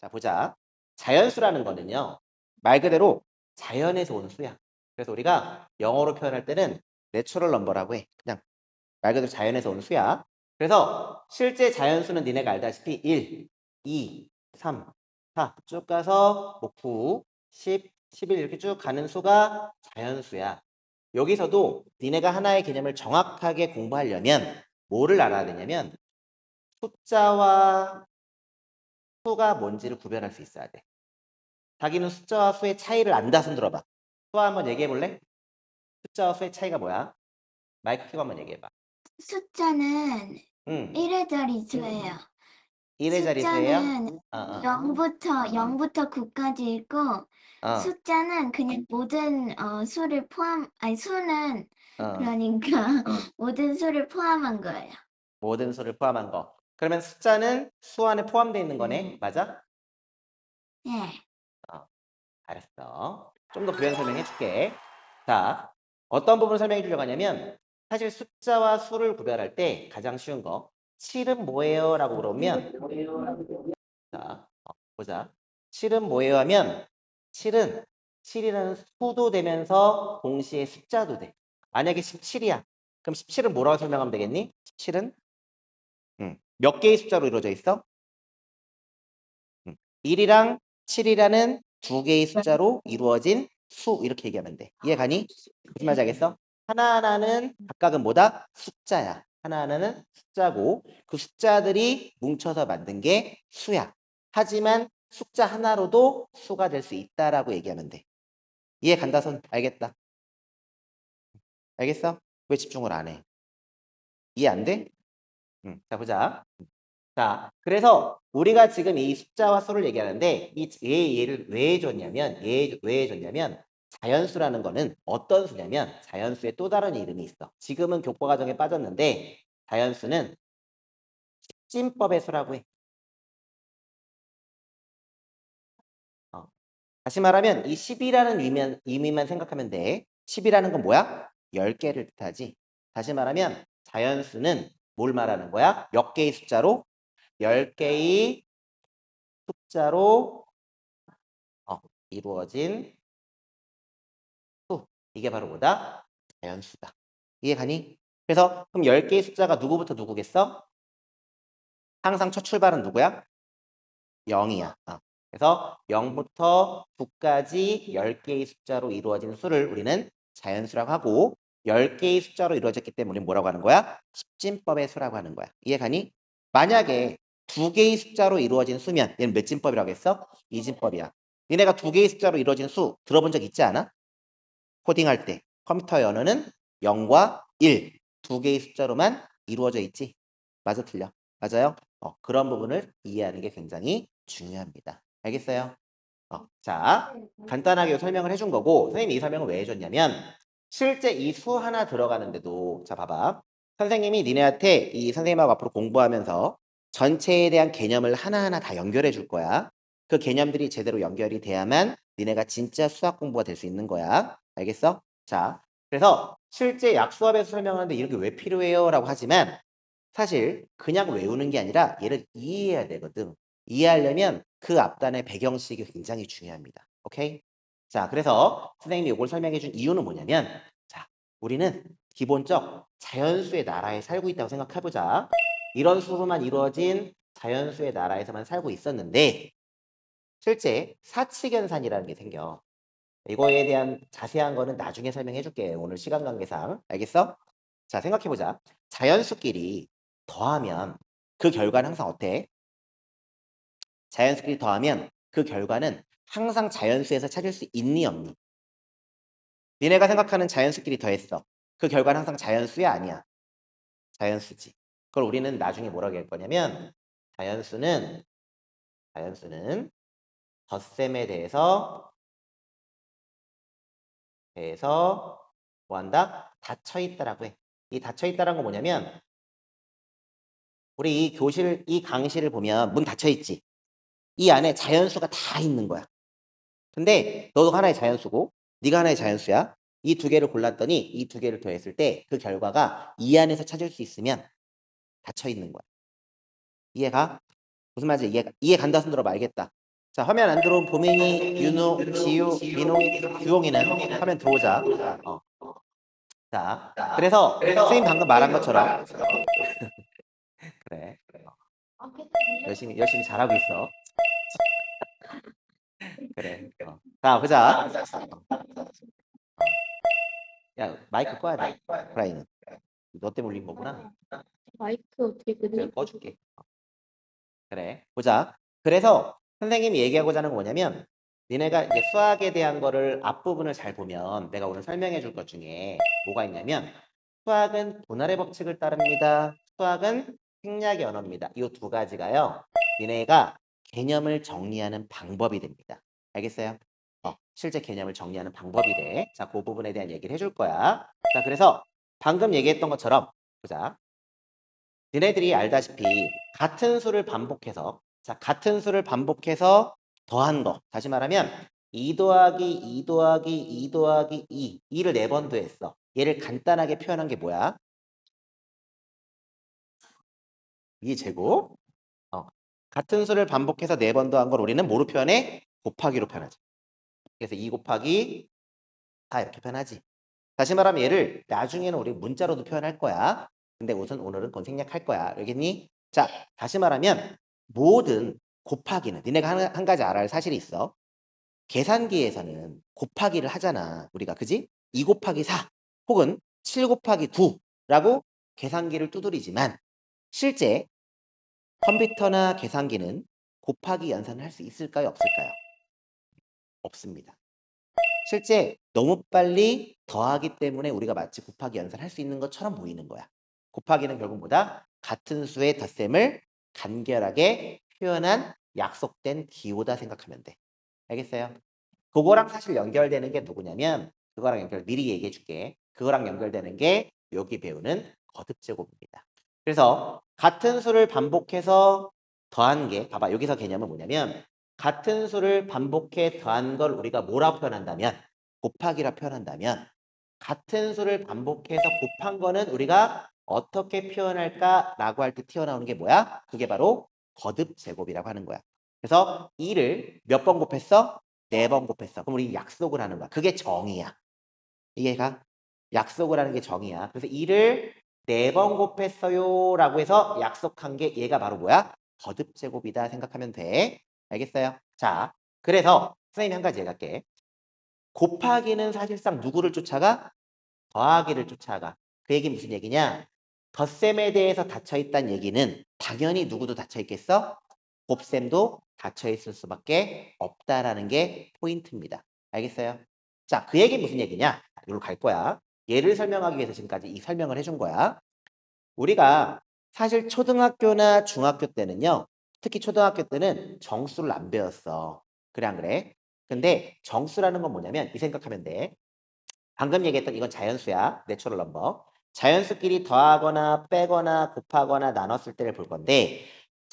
자, 보자. 자연수라는 거는요. 말 그대로 자연에서 온 수야. 그래서 우리가 영어로 표현할 때는 내추럴 넘버라고 해. 그냥 말 그대로 자연에서 온 수야. 그래서 실제 자연수는 니네가 알다시피 1, 2, 3, 4 쭉 가서 뭐 9, 10, 11 이렇게 쭉 가는 수가 자연수야. 여기서도 니네가 하나의 개념을 정확하게 공부하려면 뭐를 알아야 되냐면 숫자와 수가 뭔지를 구별할 수 있어야 돼. 자기는 숫자와 수의 차이를 안다 손 들어봐. 수아 한번 얘기해 볼래? 숫자와 수의 차이가 뭐야? 마이크 켜고 한번 얘기해 봐. 숫자는 응. 1의 자릿수예요. 1의 자릿수예요? 숫자는 어, 어. 0부터 9까지 있고, 어, 숫자는 그냥 모든 수를 아니 수는 어. 그러니까 모든 수를 포함한 거예요. 모든 수를 포함한 거. 그러면 숫자는 수 안에 포함되어 있는 거네. 맞아? 예. 어, 알았어. 좀 더 부연 설명해 줄게. 자, 어떤 부분을 설명해 주려고 하냐면 사실 숫자와 수를 구별할 때 가장 쉬운 거 7은 뭐예요? 라고 물어보면 자, 보자. 7은 뭐예요? 하면 7은 7이라는 수도 되면서 동시에 숫자도 돼. 만약에 17이야. 그럼 17은 뭐라고 설명하면 되겠니? 17은 몇 개의 숫자로 이루어져 있어? 1이랑 7이라는 두 개의 숫자로 이루어진 수 이렇게 얘기하면 돼. 이해가니? 무슨 말인지 알겠어? 하나하나는 각각은 뭐다? 숫자야. 하나하나는 숫자고 그 숫자들이 뭉쳐서 만든 게 수야. 하지만 숫자 하나로도 수가 될 수 있다라고 얘기하면 돼. 이해 간다 손 알겠다. 알겠어? 왜 집중을 안 해? 이해 안 돼? 자 보자. 자, 그래서 우리가 지금 이 숫자와 수를 얘기하는데 이 얘를 왜 줬냐면 왜 줬냐면 자연수라는 거는 어떤 수냐면 자연수의 또 다른 이름이 있어. 지금은 교과 과정에 빠졌는데 자연수는 찜법의 수라고 해. 어. 다시 말하면 이 10이라는 의미만 생각하면 돼. 10이라는 건 뭐야? 10개를 뜻하지. 다시 말하면 자연수는 뭘 말하는 거야? 몇 개의 숫자로? 10개의 숫자로 어, 이루어진 수. 이게 바로 뭐다? 자연수다. 이해가니? 그래서 그럼 10개의 숫자가 누구부터 누구겠어? 항상 첫 출발은 누구야? 0이야. 그래서 0부터 9까지 10개의 숫자로 이루어진 수를 우리는 자연수라고 하고 10개의 숫자로 이루어졌기 때문에 우리는 뭐라고 하는 거야? 십진법의 수라고 하는 거야. 이해가니? 만약에 두 개의 숫자로 이루어진 수면 얘는 몇 진법이라고 했어? 이진법이야. 니네가 두 개의 숫자로 이루어진 수 들어본 적 있지 않아? 코딩할 때 컴퓨터의 언어는 0과 1, 두 개의 숫자로만 이루어져 있지. 맞아, 틀려? 맞아요? 그런 부분을 이해하는 게 굉장히 중요합니다. 알겠어요? 자, 간단하게 설명을 해준 거고 선생님이 이 설명을 왜 해줬냐면 실제 이 수 하나 들어가는데도 자, 봐봐. 선생님이 니네한테 이 선생님하고 앞으로 공부하면서 전체에 대한 개념을 하나하나 다 연결해 줄 거야. 그 개념들이 제대로 연결이 돼야만 니네가 진짜 수학 공부가 될 수 있는 거야. 알겠어? 자, 그래서 실제 약수합에서 설명하는데 이런 게 왜 필요해요? 라고 하지만 사실 그냥 외우는 게 아니라 얘를 이해해야 되거든. 이해하려면 그 앞단의 배경식이 굉장히 중요합니다. 오케이? 자, 그래서 선생님이 이걸 설명해 준 이유는 뭐냐면 자, 우리는 기본적 자연수의 나라에 살고 있다고 생각해보자. 이런 수로만 이루어진 자연수의 나라에서만 살고 있었는데 실제 사칙연산이라는 게 생겨. 이거에 대한 자세한 거는 나중에 설명해 줄게. 오늘 시간 관계상. 알겠어? 자, 생각해보자. 자연수끼리 더하면 그 결과는 항상 어때? 자연수끼리 더하면 그 결과는 항상 자연수에서 찾을 수 있니 없니? 니네가 생각하는 자연수끼리 더했어. 그 결과는 항상 자연수야 아니야? 자연수지. 그걸 우리는 나중에 뭐라고 할 거냐면 자연수는 덧셈에 대해서 뭐 한다? 닫혀 있다라고 해. 이 닫혀 있다라는 건 뭐냐면 우리 이 강의실을 보면 문 닫혀 있지. 이 안에 자연수가 다 있는 거야. 근데 너도 하나의 자연수고 네가 하나의 자연수야. 이 두 개를 골랐더니 이 두 개를 더했을 때 그 결과가 이 안에서 찾을 수 있으면 닫혀 있는 거야. 이해가? 무슨 말인지 이해 간다 손 들어봐 알겠다. 자, 화면 안 들어온 보민이, 윤우, 지유, 민홍이, 주홍이는 화면 들어오자. 자, 그래서 선생님 방금 말한 것처럼 그래. 열심히 잘하고 있어. 그래. 자, 보자. 야, 마이크 꺼야 돼. 프라이는. 너 때문에 울린 거구나. 마이크 어떻게 내가 끄니? 꺼줄게. 그래. 보자. 그래서 선생님이 얘기하고자 하는 건 뭐냐면 니네가 이제 수학에 대한 거를 앞부분을 잘 보면 내가 오늘 설명해 줄 것 중에 뭐가 있냐면 수학은 분할의 법칙을 따릅니다. 수학은 생략의 언어입니다. 이 두 가지가요. 니네가 개념을 정리하는 방법이 됩니다. 알겠어요? 실제 개념을 정리하는 방법이 돼. 자, 그 부분에 대한 얘기를 해줄 거야. 자, 그래서 방금 얘기했던 것처럼 보자. 너네들이 알다시피 같은 수를 반복해서 같은 수를 반복해서 더한 거. 다시 말하면 2 더하기 2 더하기 2 더하기 2를 4번 더했어. 얘를 간단하게 표현한 게 뭐야? 2 제곱. 같은 수를 반복해서 4번 더한 걸 우리는 뭐로 표현해? 곱하기로 표현하지. 그래서 2 곱하기 4 이렇게 표현하지. 다시 말하면 얘를 나중에는 우리 문자로도 표현할 거야. 근데 우선 오늘은 그건 생략할 거야. 알겠니? 자, 다시 말하면 모든 곱하기는 니네가 한 가지 알아야 할 사실이 있어. 계산기에서는 곱하기를 하잖아. 우리가 그지? 2 곱하기 4 혹은 7 곱하기 9라고 계산기를 두드리지만 실제 컴퓨터나 계산기는 곱하기 연산을 할 수 있을까요? 없을까요? 없습니다. 실제 너무 빨리 더하기 때문에 우리가 마치 곱하기 연산할 수 있는 것처럼 보이는 거야. 곱하기는 결국 뭐다? 같은 수의 덧셈을 간결하게 표현한 약속된 기호다 생각하면 돼. 알겠어요? 그거랑 사실 연결되는 게 누구냐면 그거랑 미리 얘기해 줄게. 그거랑 연결되는 게 여기 배우는 거듭제곱입니다. 그래서 같은 수를 반복해서 더한 게 봐봐. 여기서 개념은 뭐냐면 같은 수를 반복해 더한 걸 우리가 뭐라 표현한다면 곱하기라 표현한다면 같은 수를 반복해서 곱한 거는 우리가 어떻게 표현할까라고 할 때 튀어나오는 게 뭐야? 그게 바로 거듭제곱이라고 하는 거야. 그래서 2를 몇 번 곱했어? 4번 곱했어. 그럼 우리 약속을 하는 거야. 그게 정의야. 이해가? 약속을 하는 게 정의야. 그래서 2를 4번 곱했어요 라고 해서 약속한 게 얘가 바로 뭐야? 거듭제곱이다 생각하면 돼. 알겠어요? 자, 그래서 선생님이 한 가지 얘기할게. 곱하기는 사실상 누구를 쫓아가? 더하기를 쫓아가. 그 얘기 무슨 얘기냐? 덧셈에 대해서 닫혀있다는 얘기는 당연히 누구도 닫혀있겠어? 곱셈도 닫혀있을 수밖에 없다라는 게 포인트입니다. 알겠어요? 자, 그 얘기 무슨 얘기냐? 이리로 갈 거야. 얘를 설명하기 위해서 지금까지 이 설명을 해준 거야. 우리가 사실 초등학교나 중학교 때는요. 특히 초등학교 때는 정수를 안 배웠어. 그래 안 그래? 근데 정수라는 건 뭐냐면 이 생각하면 돼. 방금 얘기했던 이건 자연수야. 내추럴 넘버. 자연수끼리 더하거나 빼거나 곱하거나 나눴을 때를 볼 건데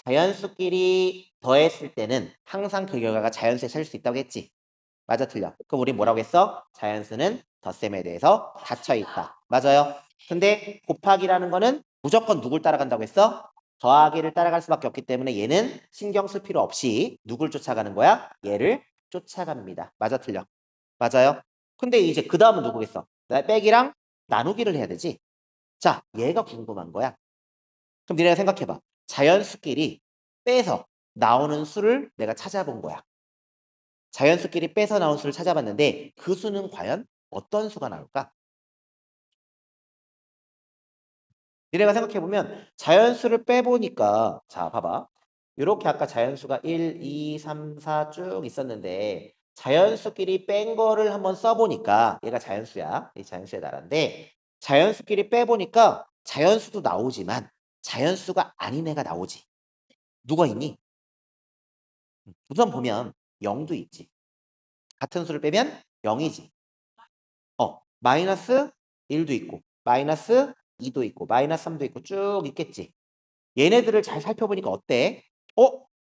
자연수끼리 더했을 때는 항상 그 결과가 자연수에 찾을 수 있다고 했지. 맞아 틀려. 그럼 우리 뭐라고 했어? 자연수는 덧셈에 대해서 닫혀있다. 맞아요. 근데 곱하기라는 거는 무조건 누굴 따라간다고 했어? 더하기를 따라갈 수밖에 없기 때문에 얘는 신경 쓸 필요 없이 누굴 쫓아가는 거야? 얘를 쫓아갑니다. 맞아 틀려. 맞아요. 근데 이제 그 다음은 누구겠어? 빼기랑 나누기를 해야 되지. 자, 얘가 궁금한 거야. 그럼 니네가 생각해봐. 자연수끼리 빼서 나오는 수를 내가 찾아본 거야. 자연수끼리 빼서 나온 수를 찾아봤는데 그 수는 과연 어떤 수가 나올까? 니네가 생각해보면 자연수를 빼보니까 자 봐봐. 이렇게 아까 자연수가 1, 2, 3, 4 쭉 있었는데 자연수끼리 뺀 거를 한번 써보니까 얘가 자연수야. 이 자연수의 나라인데 자연수끼리 빼보니까 자연수도 나오지만 자연수가 아닌 애가 나오지. 누가 있니? 우선 보면 0도 있지. 같은 수를 빼면 0이지. 마이너스 1도 있고 마이너스 2도 있고 마이너스 3도 있고 쭉 있겠지. 얘네들을 잘 살펴보니까 어때?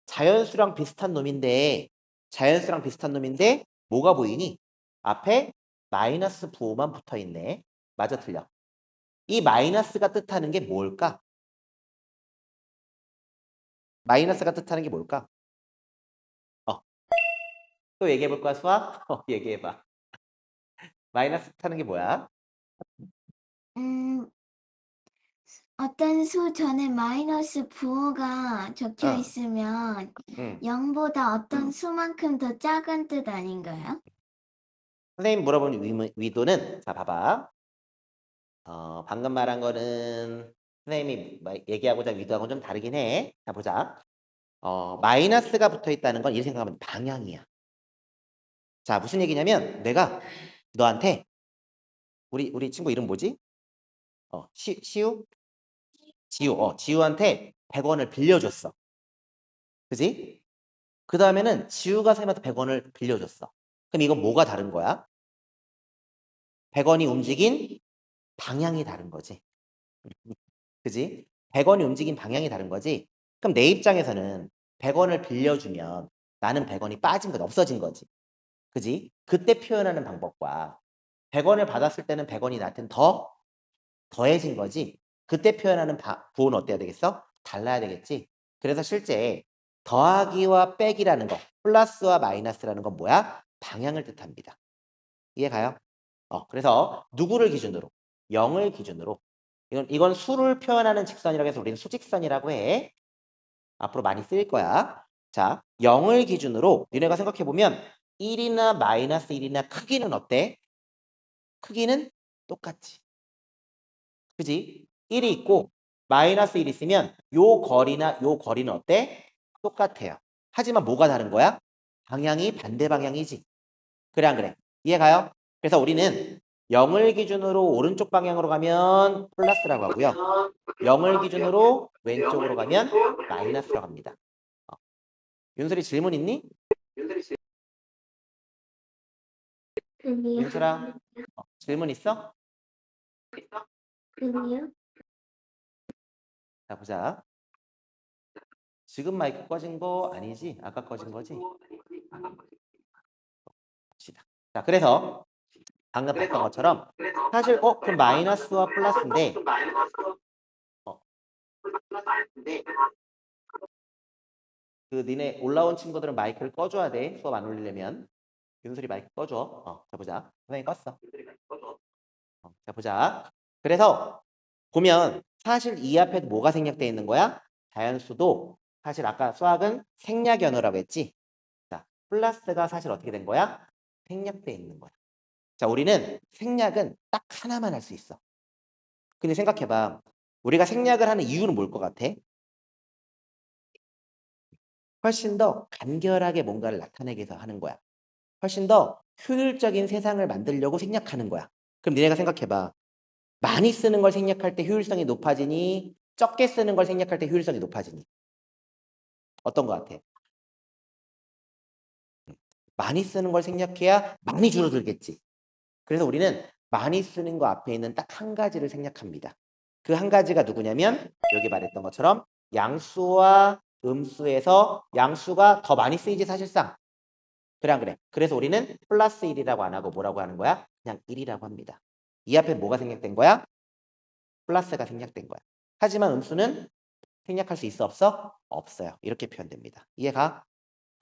자연수랑 비슷한 놈인데 자연수랑 비슷한 놈인데 뭐가 보이니? 앞에 마이너스 부호만 붙어 있네. 맞아 틀려. 이 마이너스가 뜻하는 게 뭘까? 마이너스가 뜻하는 게 뭘까? 또 얘기해 볼 거야, 수학? 얘기해 봐. 마이너스 뜻하는 게 뭐야? 음, 어떤 수 전에 마이너스 부호가 적혀 응, 있으면 응. 0보다 어떤 수만큼 더 작은 뜻 아닌가요? 선생님 물어본 위도는, 자, 봐봐. 방금 말한 거는 선생님이 얘기하고자 위도하고는 좀 다르긴 해. 자, 보자. 마이너스가 붙어 있다는 건 이렇게 생각하면 방향이야. 자, 무슨 얘기냐면 내가 너한테 우리 친구 이름 뭐지? 시우? 지우. 지우한테 100원을 빌려줬어. 그지? 그 다음에는 지우가 쌤한테 100원을 빌려줬어. 그럼 이건 뭐가 다른 거야? 100원이 움직인 방향이 다른 거지. 그지? 100원이 움직인 방향이 다른 거지. 그럼 내 입장에서는 100원을 빌려주면 나는 100원이 빠진 건 없어진 거지. 그지? 그때 표현하는 방법과 100원을 받았을 때는 100원이 나한테는 더해진 거지. 그때 표현하는 부호는 어때야 되겠어? 달라야 되겠지. 그래서 실제 더하기와 빼기라는 거, 플러스와 마이너스라는 건 뭐야? 방향을 뜻합니다. 이해가요? 그래서 누구를 기준으로? 0을 기준으로. 이건 수를 표현하는 직선이라고 해서 우리는 수직선이라고 해. 앞으로 많이 쓰일 거야. 자, 0을 기준으로 니네가 생각해보면 1이나 마이너스 1이나 크기는 어때? 크기는 똑같지. 그지? 1이 있고 마이너스 1이 있으면 요 거리나 요 거리는 어때? 똑같아요. 하지만 뭐가 다른 거야? 방향이 반대 방향이지. 그래 안 그래? 이해가요? 그래서 우리는 0을 기준으로 오른쪽 방향으로 가면 플러스라고 하고요. 0을 기준으로 왼쪽으로 가면 마이너스라고 합니다. 윤설이 질문 있니? 아니요. 윤설아, 질문 있어? 아니요. 자, 보자. 지금 마이크 꺼진 거 아니지? 아까 꺼진 거지? 봅시다. 자, 그래서 방금 봤던 것처럼 사실 그럼 마이너스와 플러스인데 어, 그 니네 올라온 친구들은 마이크를 꺼줘야 돼. 수업 안 올리려면. 윤설이 마이크 꺼줘. 자, 보자. 선생님 껐어. 자, 보자. 그래서 보면 사실 이 앞에 뭐가 생략되어 있는 거야? 자연수도 사실 아까 수학은 생략 언어라고 했지. 자, 플러스가 사실 어떻게 된 거야? 생략되어 있는 거야. 자, 우리는 생략은 딱 하나만 할 수 있어. 근데 생각해봐. 우리가 생략을 하는 이유는 뭘 것 같아? 훨씬 더 간결하게 뭔가를 나타내기 위해서 하는 거야. 훨씬 더 효율적인 세상을 만들려고 생략하는 거야. 그럼 니네가 생각해봐. 많이 쓰는 걸 생략할 때 효율성이 높아지니 적게 쓰는 걸 생략할 때 효율성이 높아지니 어떤 것 같아? 많이 쓰는 걸 생략해야 많이 줄어들겠지. 그래서 우리는 많이 쓰는 거 앞에 있는 딱 한 가지를 생략합니다. 그 한 가지가 누구냐면 여기 말했던 것처럼 양수와 음수에서 양수가 더 많이 쓰이지 사실상. 그래 안 그래? 그래서 우리는 플러스 1이라고 안 하고 뭐라고 하는 거야? 그냥 1이라고 합니다. 이 앞에 뭐가 생략된 거야? 플러스가 생략된 거야. 하지만 음수는 생략할 수 있어 없어? 없어요. 이렇게 표현됩니다. 이해가?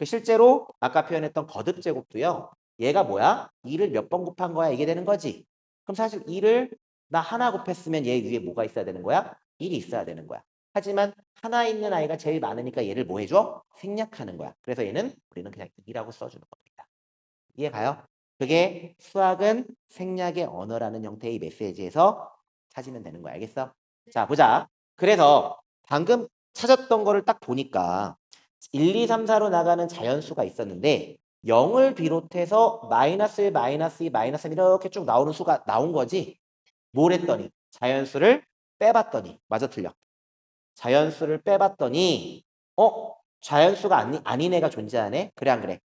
실제로 아까 표현했던 거듭 제곱도요. 얘가 뭐야? 2를 몇 번 곱한 거야? 이게 되는 거지. 그럼 사실 2를 나 하나 곱했으면 얘 위에 뭐가 있어야 되는 거야? 1이 있어야 되는 거야. 하지만 하나 있는 아이가 제일 많으니까 얘를 뭐 해줘? 생략하는 거야. 그래서 얘는 우리는 그냥 2라고 써주는 겁니다. 이해가요? 그게 수학은 생략의 언어라는 형태의 메시지에서 찾으면 되는 거야. 알겠어? 자, 보자. 그래서 방금 찾았던 거를 딱 보니까 1, 2, 3, 4로 나가는 자연수가 있었는데 0을 비롯해서 마이너스 1, 마이너스 2, 마이너스 3 이렇게 쭉 나오는 수가 나온 거지. 뭘 했더니 자연수를 빼봤더니 맞아 틀려. 자연수를 빼봤더니 자연수가 아닌 애가 존재하네. 그래 안 그래?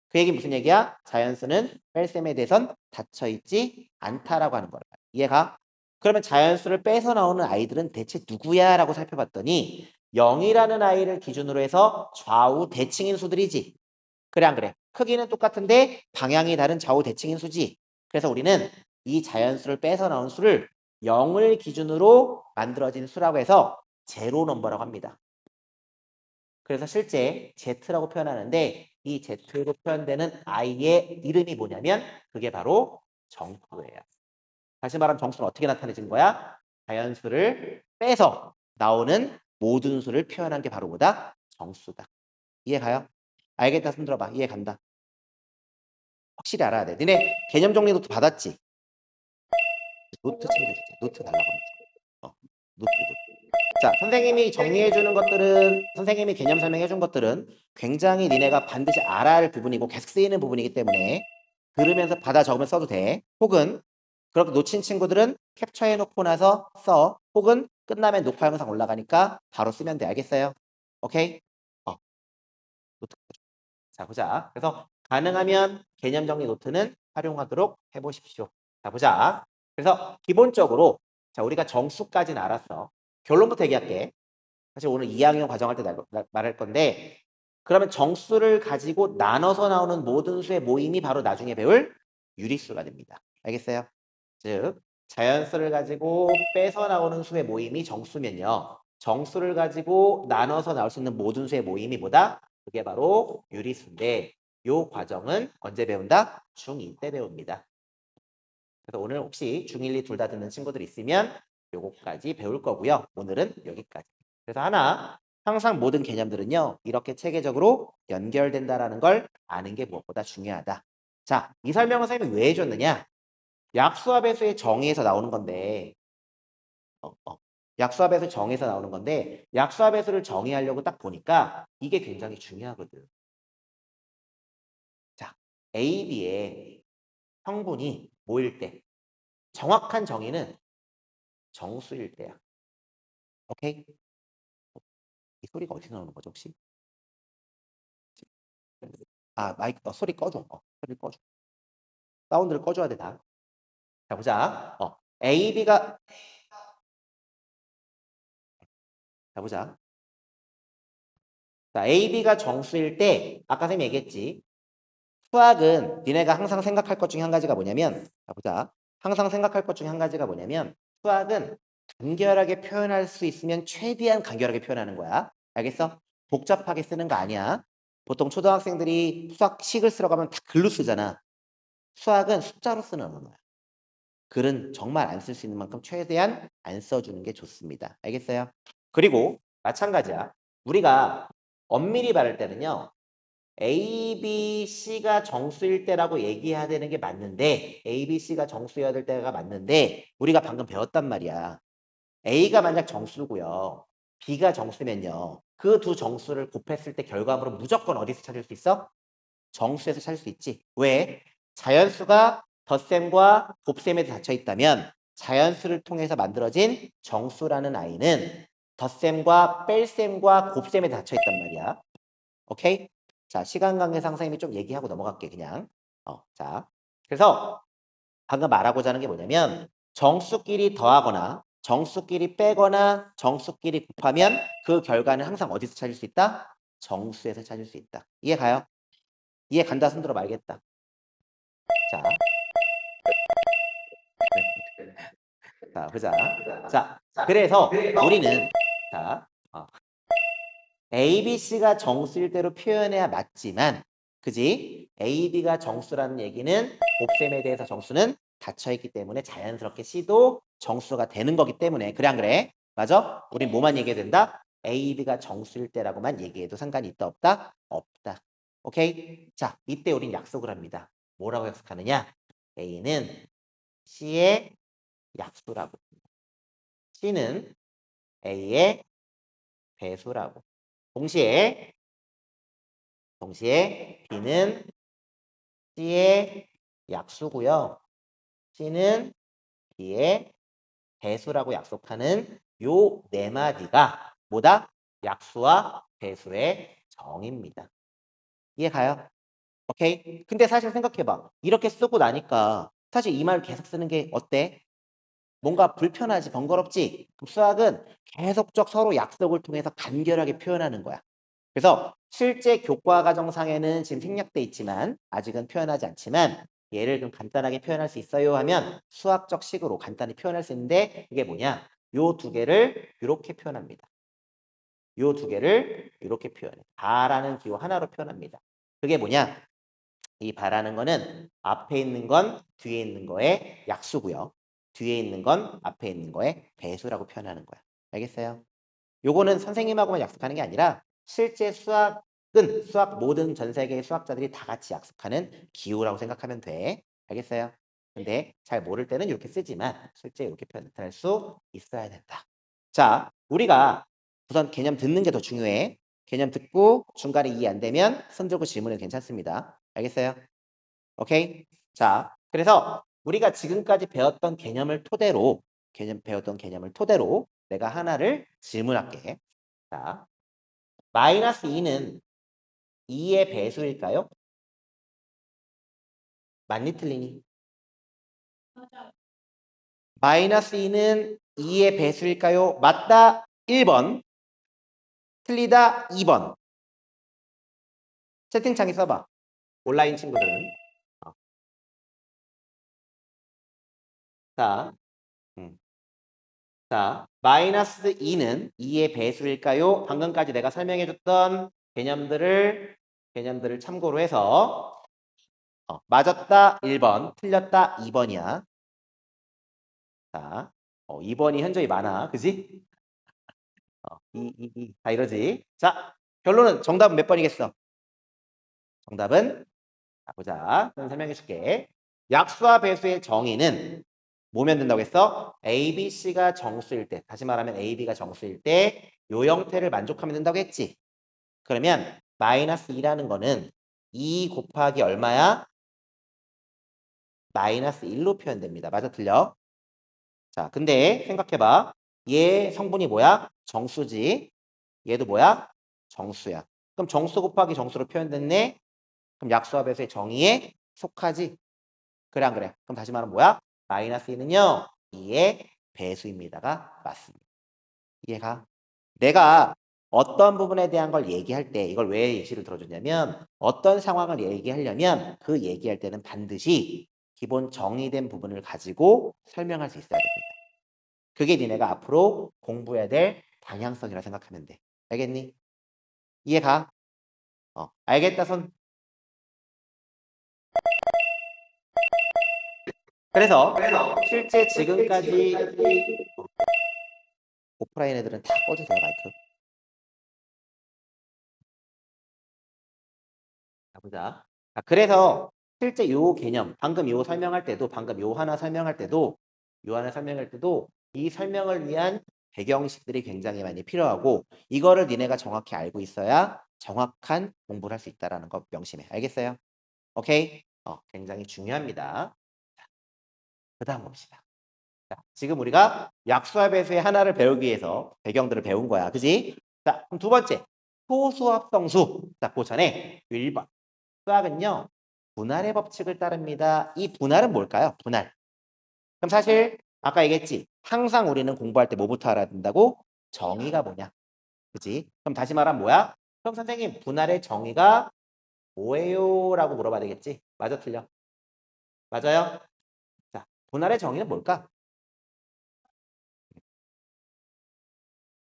그 얘기 무슨 얘기야? 자연수는 뺄셈에 대해선 닫혀있지 않다라고 하는 거야. 이해가? 그러면 자연수를 빼서 나오는 아이들은 대체 누구야? 라고 살펴봤더니 0이라는 아이를 기준으로 해서 좌우 대칭인 수들이지. 그래 안 그래? 크기는 똑같은데 방향이 다른 좌우 대칭인 수지. 그래서 우리는 이 자연수를 빼서 나온 수를 0을 기준으로 만들어진 수라고 해서 제로 넘버라고 합니다. 그래서 실제 Z라고 표현하는데 이 Z로 표현되는 I의 이름이 뭐냐면 그게 바로 정수예요. 다시 말하면 정수는 어떻게 나타내진 거야? 자연수를 빼서 나오는 모든 수를 표현한 게 바로 뭐다? 정수다. 이해가요? 알겠다 손 들어봐. 이해간다. 확실히 알아야 돼. 너네 개념 정리 노트 받았지? 노트 챙겨주자. 노트 달라고 하면 노트. 자, 선생님이 정리해 주는 것들은 선생님이 개념 설명해 준 것들은 굉장히 니네가 반드시 알아야 할 부분이고 계속 쓰이는 부분이기 때문에 들으면서 받아 적으면 써도 돼. 혹은 그렇게 놓친 친구들은 캡처해 놓고 나서 써. 혹은 끝나면 녹화 영상 올라가니까 바로 쓰면 돼. 알겠어요? 오케이? 노트. 자, 보자. 그래서 가능하면 개념 정리 노트는 활용하도록 해보십시오. 자, 보자. 그래서 기본적으로 자, 우리가 정수까지는 알았어. 결론부터 얘기할게. 사실 오늘 2학년 과정할 때 말할 건데 그러면 정수를 가지고 나눠서 나오는 모든 수의 모임이 바로 나중에 배울 유리수가 됩니다. 알겠어요? 즉 자연수를 가지고 빼서 나오는 수의 모임이 정수면요. 정수를 가지고 나눠서 나올 수 있는 모든 수의 모임이 뭐다? 그게 바로 유리수인데 이 과정은 언제 배운다? 중2 때 배웁니다. 그래서 오늘 혹시 중1, 2 둘 다 듣는 친구들 있으면 요거까지 배울 거고요. 오늘은 여기까지. 그래서 하나, 항상 모든 개념들은요. 이렇게 체계적으로 연결된다라는 걸 아는 게 무엇보다 중요하다. 자, 이 설명을 선생님이 왜 해줬느냐? 약수와 배수의 정의에서 나오는 건데 약수와 배수 정의에서 나오는 건데 약수와 배수를 정의하려고 딱 보니까 이게 굉장히 중요하거든. 자, A, B의 성분이 뭐일 때? 정확한 정의는 정수일 때야. 오케이? 이 소리가 어디서 나오는 거죠, 혹시? 마이크, 소리 꺼줘. 소리 꺼줘. 사운드를 꺼줘야 돼, 다. 자, 보자. A, B가, 자, 보자. 자, A, B가 정수일 때, 아까 선생님이 얘기했지. 수학은 니네가 항상 생각할 것 중에 한 가지가 뭐냐면, 자, 보자. 항상 생각할 것 중에 한 가지가 뭐냐면, 수학은 간결하게 표현할 수 있으면 최대한 간결하게 표현하는 거야. 알겠어? 복잡하게 쓰는 거 아니야. 보통 초등학생들이 수학식을 쓰러 가면 다 글로 쓰잖아. 수학은 숫자로 쓰는 언어야. 글은 정말 안 쓸 수 있는 만큼 최대한 안 써주는 게 좋습니다. 알겠어요? 그리고 마찬가지야. 우리가 엄밀히 말할 때는요. A, B, C가 정수일 때라고 얘기해야 되는 게 맞는데 A, B, C가 정수여야 될 때가 맞는데 우리가 방금 배웠단 말이야. A가 만약 정수고요. B가 정수면요. 그 두 정수를 곱했을 때 결과물은 무조건 어디서 찾을 수 있어? 정수에서 찾을 수 있지. 왜? 자연수가 덧셈과 곱셈에 닫혀 있다면 자연수를 통해서 만들어진 정수라는 아이는 덧셈과 뺄셈과 곱셈에 닫혀 있단 말이야. 오케이? 자, 시간 관계상 선생님이 좀 얘기하고 넘어갈게 그냥. 자, 그래서 방금 말하고자 하는 게 뭐냐면 정수끼리 더하거나 정수끼리 빼거나 정수끼리 곱하면 그 결과는 항상 어디서 찾을 수 있다? 정수에서 찾을 수 있다. 이해 가요? 이해 간다 손 들어 말겠다. 자, 자 보자. 자, 그래서 우리는 자 A, B, C가 정수일 대로 표현해야 맞지만, 그지? A, B가 정수라는 얘기는 곱셈에 대해서 정수는 닫혀있기 때문에 자연스럽게 C도 정수가 되는 거기 때문에 그래 안 그래? 맞아? 우린 뭐만 얘기해야 된다? A, B가 정수일 때라고만 얘기해도 상관이 있다 없다? 없다. 오케이? 자, 이때 우린 약속을 합니다. 뭐라고 약속하느냐? A는 C의 약수라고. C는 A의 배수라고. 동시에 B는 C의 약수고요. C는 B의 배수라고 약속하는 요 네 마디가 뭐다? 약수와 배수의 정의입니다. 이해 가요? 오케이? 근데 사실 생각해봐. 이렇게 쓰고 나니까 사실 이 말 계속 쓰는 게 어때? 뭔가 불편하지, 번거롭지? 그럼 수학은 계속적 서로 약속을 통해서 간결하게 표현하는 거야. 그래서 실제 교과 과정상에는 지금 생략돼 있지만 아직은 표현하지 않지만 얘를 좀 간단하게 표현할 수 있어요 하면 수학적 식으로 간단히 표현할 수 있는데 그게 뭐냐? 요 두 개를 이렇게 표현합니다. 요 두 개를 이렇게 표현해. 다라는 기호 하나로 표현합니다. 그게 뭐냐? 이 바라는 거는 앞에 있는 건 뒤에 있는 거의 약수고요. 뒤에 있는 건 앞에 있는 거의 배수라고 표현하는 거야. 알겠어요? 요거는 선생님하고만 약속하는 게 아니라 실제 수학 모든 전 세계의 수학자들이 다 같이 약속하는 기호라고 생각하면 돼. 알겠어요? 근데 잘 모를 때는 이렇게 쓰지만 실제 이렇게 표현할 수 있어야 된다. 자, 우리가 우선 개념 듣는 게 더 중요해. 개념 듣고 중간에 이해 안 되면 손 들고 질문해도 괜찮습니다. 알겠어요? 오케이? 자, 그래서 우리가 지금까지 배웠던 배웠던 개념을 토대로 내가 하나를 질문할게. 자, 마이너스 2는 2의 배수일까요? 맞니 틀리니? 마이너스 2는 2의 배수일까요? 맞다 1번, 틀리다 2번. 채팅창에 써봐. 온라인 친구들은. 어. 자, 자, 마이너스 2는 2의 배수일까요? 방금까지 내가 설명해줬던 개념들을 참고로 해서 맞았다 1번, 틀렸다 2번이야. 자, 2번이 현저히 많아. 그지? 다 이러지. 자, 결론은 정답은 몇 번이겠어? 정답은, 자, 보자. 그럼 설명해 줄게. 약수와 배수의 정의는 뭐면 된다고 했어? A, B, C가 정수일 때, 다시 말하면 A, B가 정수일 때 요 형태를 만족하면 된다고 했지. 그러면 마이너스 2라는 거는 2 곱하기 얼마야? 마이너스 1로 표현됩니다. 맞아, 틀려? 자, 근데 생각해봐. 얘 성분이 뭐야? 정수지. 얘도 뭐야? 정수야. 그럼 정수 곱하기 정수로 표현됐네? 그럼 약수와 배수의 정의에 속하지? 그래, 안 그래? 그럼 다시 말하면 뭐야? 마이너스 2는요, 2의 배수입니다가 맞습니다. 이해가? 내가 어떤 부분에 대한 걸 얘기할 때 이걸 왜 예시를 들어줬냐면 어떤 상황을 얘기하려면 그 얘기할 때는 반드시 기본 정의된 부분을 가지고 설명할 수 있어야 됩니다. 그게 니네가 앞으로 공부해야 될 방향성이라 생각하면 돼. 알겠니? 이해가? 알겠다 손. 그래서 실제 지금까지 오프라인 애들은 다 꺼주세요 마이크. 자, 보자. 자, 그래서 실제 요 개념, 방금 요 설명할 때도, 방금 요 하나 설명할 때도, 요 하나 설명할 때도 이 설명을 위한 배경식들이 굉장히 많이 필요하고 이거를 니네가 정확히 알고 있어야 정확한 공부를 할 수 있다는 거 명심해. 알겠어요? 오케이? 굉장히 중요합니다. 그 다음 봅시다. 자, 지금 우리가 약수와 배수의 하나를 배우기 위해서 배경들을 배운 거야. 그지? 자, 그럼 두 번째. 소수합성수. 자, 그 전에 1번. 수학은요. 분할의 법칙을 따릅니다. 이 분할은 뭘까요? 분할. 그럼 사실 아까 얘기했지. 항상 우리는 공부할 때 뭐부터 알아야 된다고? 정의가 뭐냐? 그지? 그럼 다시 말하면 뭐야? 그럼 선생님 분할의 정의가 뭐예요? 라고 물어봐야 되겠지? 맞아 틀려? 맞아요? 자, 분할의 정의는 뭘까?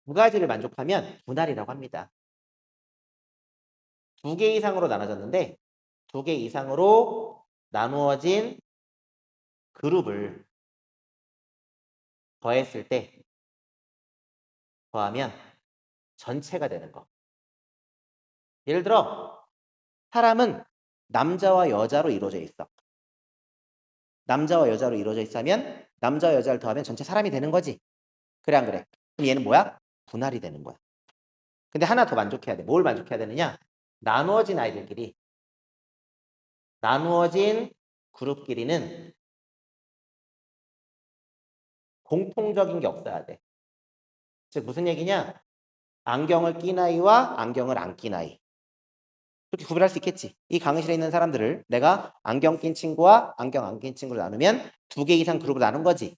두 가지를 만족하면 분할이라고 합니다. 두 개 이상으로 나눠졌는데 두 개 이상으로 나누어진 그룹을 더했을 때 더하면 전체가 되는 거. 예를 들어 사람은 남자와 여자로 이루어져 있어. 남자와 여자로 이루어져 있으면 남자와 여자를 더하면 전체 사람이 되는 거지. 그래 안 그래? 그럼 얘는 뭐야? 분할이 되는 거야. 근데 하나 더 만족해야 돼. 뭘 만족해야 되느냐? 나누어진 아이들끼리 나누어진 그룹끼리는 공통적인 게 없어야 돼. 즉 무슨 얘기냐? 안경을 낀 아이와 안경을 안 낀 아이. 그렇게 구별할 수 있겠지. 이 강의실에 있는 사람들을 내가 안경 낀 친구와 안경 안 낀 친구를 나누면 두 개 이상 그룹을 나눈 거지.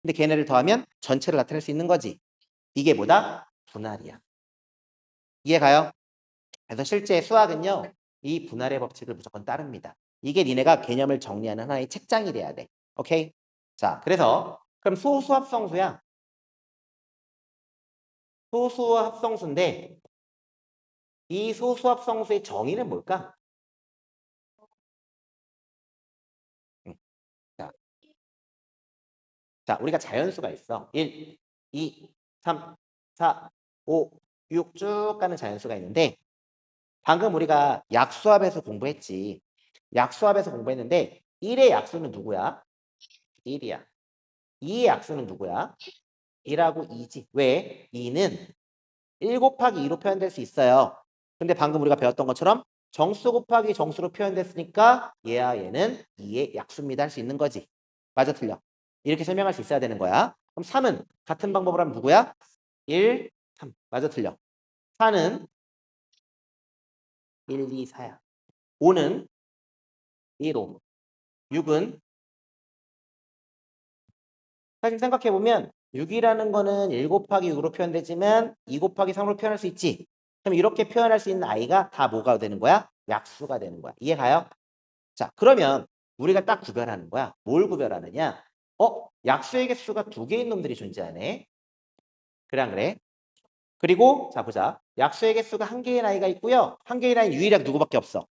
근데 걔네를 더하면 전체를 나타낼 수 있는 거지. 이게 뭐다? 분할이야. 이해가요? 그래서 실제 수학은요. 이 분할의 법칙을 무조건 따릅니다. 이게 니네가 개념을 정리하는 하나의 책장이 돼야 돼. 오케이? 자, 그래서 그럼 소수합성수야. 소수합성수인데 이 소수합성수의 정의는 뭘까? 자, 우리가 자연수가 있어. 1, 2, 3, 4, 5, 6 쭉 가는 자연수가 있는데 방금 우리가 약수합에서 공부했지. 약수합에서 공부했는데 1의 약수는 누구야? 1이야. 2의 약수는 누구야? 1하고 2지. 왜? 2는 1 곱하기 2로 표현될 수 있어요. 근데 방금 우리가 배웠던 것처럼 정수 곱하기 정수로 표현됐으니까 얘와 얘는 2의 약수입니다 할 수 있는 거지. 맞아 틀려? 이렇게 설명할 수 있어야 되는 거야. 그럼 3은 같은 방법으로 하면 누구야? 1, 3. 맞아 틀려? 4는 1, 2, 4야. 5는 1, 5. 6은 사실 생각해보면 6이라는 거는 1 곱하기 6으로 표현되지만 2 곱하기 3으로 표현할 수 있지. 그럼 이렇게 표현할 수 있는 아이가 다 뭐가 되는 거야? 약수가 되는 거야. 이해가요? 자, 그러면 우리가 딱 구별하는 거야. 뭘 구별하느냐? 약수의 개수가 2개인 놈들이 존재하네. 그래 안 그래? 그리고 자 보자. 약수의 개수가 1개인 아이가 있고요. 1개인 아이는 유일하게 누구밖에 없어?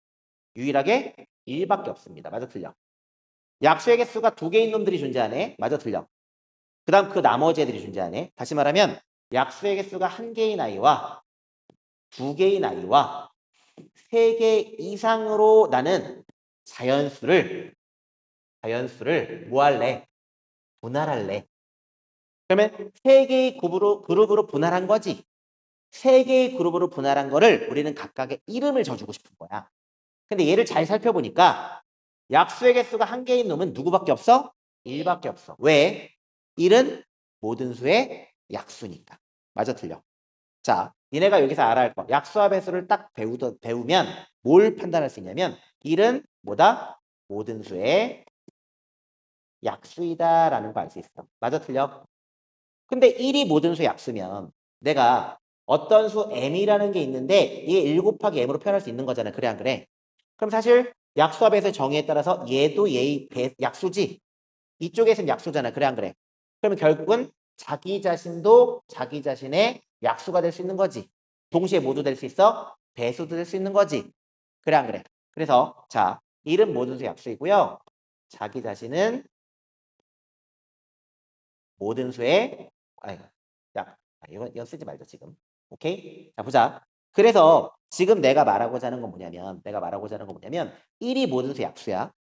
유일하게 1밖에 없습니다. 맞아 틀려? 약수의 개수가 2개인 놈들이 존재하네. 맞아 틀려? 그 다음 그 나머지 애들이 존재하네. 다시 말하면 약수의 개수가 1개인 아이와 2개인 아이와 3개 이상으로 나는 자연수를 뭐 할래? 분할할래. 그러면 3개의 그룹으로 분할한 거지. 3개의 그룹으로 분할한 거를 우리는 각각의 이름을 줘주고 싶은 거야. 근데 얘를 잘 살펴보니까 약수의 개수가 1개인 놈은 누구밖에 없어? 1밖에 없어. 왜? 1은 모든 수의 약수니까. 맞아 틀려? 자, 니네가 여기서 알아야 할 거. 약수와 배수를 딱 배우면 뭘 판단할 수 있냐면 1은 뭐다? 모든 수의 약수이다라는 거 알 수 있어. 맞아 틀려? 근데 1이 모든 수의 약수면 내가 어떤 수 m이라는 게 있는데 이게 1 곱하기 m으로 표현할 수 있는 거잖아. 그래 안 그래? 그럼 사실 약수와 배수의 정의에 따라서 얘도 얘의 약수지. 이쪽에서는 약수잖아. 그래 안 그래? 그러면 결국은 자기 자신도 자기 자신의 약수가 될 수 있는 거지. 동시에 모두 될 수 있어? 배수도 될 수 있는 거지. 그래 안 그래? 그래서 자, 1은 모든 수 약수이고요. 자기 자신은 모든 수의 아니, 야, 이건 쓰지 말자 지금. 오케이? 자, 보자. 그래서 지금 내가 말하고자 하는 건 뭐냐면 1이 모든 수 약수야.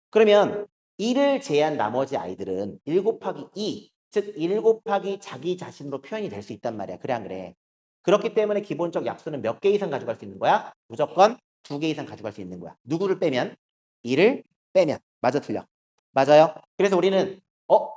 그러면 1을 제한 나머지 아이들은 1 곱하기 2, 즉 1 곱하기 자기 자신으로 표현이 될 수 있단 말이야. 그래 안 그래? 그렇기 때문에 기본적 약수는 몇 개 이상 가져갈 수 있는 거야? 무조건 2개 이상 가져갈 수 있는 거야. 누구를 빼면? 1을 빼면. 맞아 틀려? 맞아요. 그래서 우리는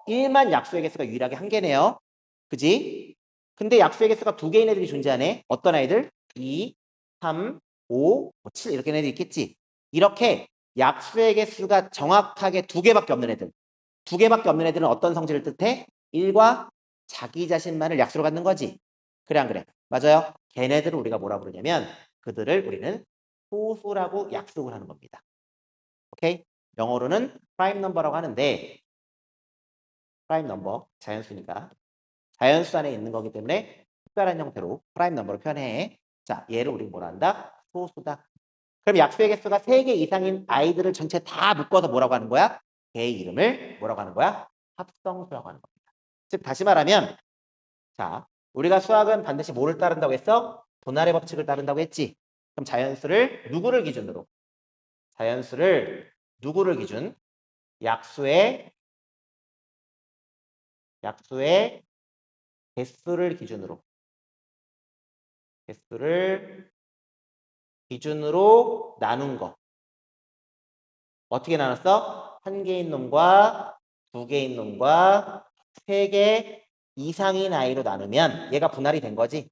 1만 약수의 개수가 유일하게 1개네요. 그지? 근데 약수의 개수가 2개인 애들이 존재하네. 어떤 아이들? 2, 3, 5, 7 이렇게 애들이 있겠지. 이렇게 약수의 개수가 정확하게 2개밖에 없는 애들. 2개밖에 없는 애들은 어떤 성질을 뜻해? 1과 자기 자신만을 약수로 갖는 거지. 그래 안 그래? 맞아요. 걔네들을 우리가 뭐라 부르냐면 그들을 우리는 소수라고 약속을 하는 겁니다. 오케이? 영어로는 프라임 넘버라고 하는데 프라임 넘버 자연수니까 자연수 안에 있는 거기 때문에 특별한 형태로 프라임 넘버로 표현해. 자, 얘를 우리 뭐라 한다? 소수다. 그럼 약수의 개수가 3개 이상인 아이들을 전체 다 묶어서 뭐라고 하는 거야? 걔의 이름을 뭐라고 하는 거야? 합성수라고 하는 겁니다. 즉 다시 말하면 자, 우리가 수학은 반드시 뭐를 따른다고 했어? 분할의 법칙을 따른다고 했지. 그럼 자연수를 누구를 기준으로? 자연수를 누구를 기준? 약수의 개수를 기준으로 나눈 거. 어떻게 나눴어? 1개인 놈과 2개인 놈과 3개 이상인 아이로 나누면 얘가 분할이 된 거지.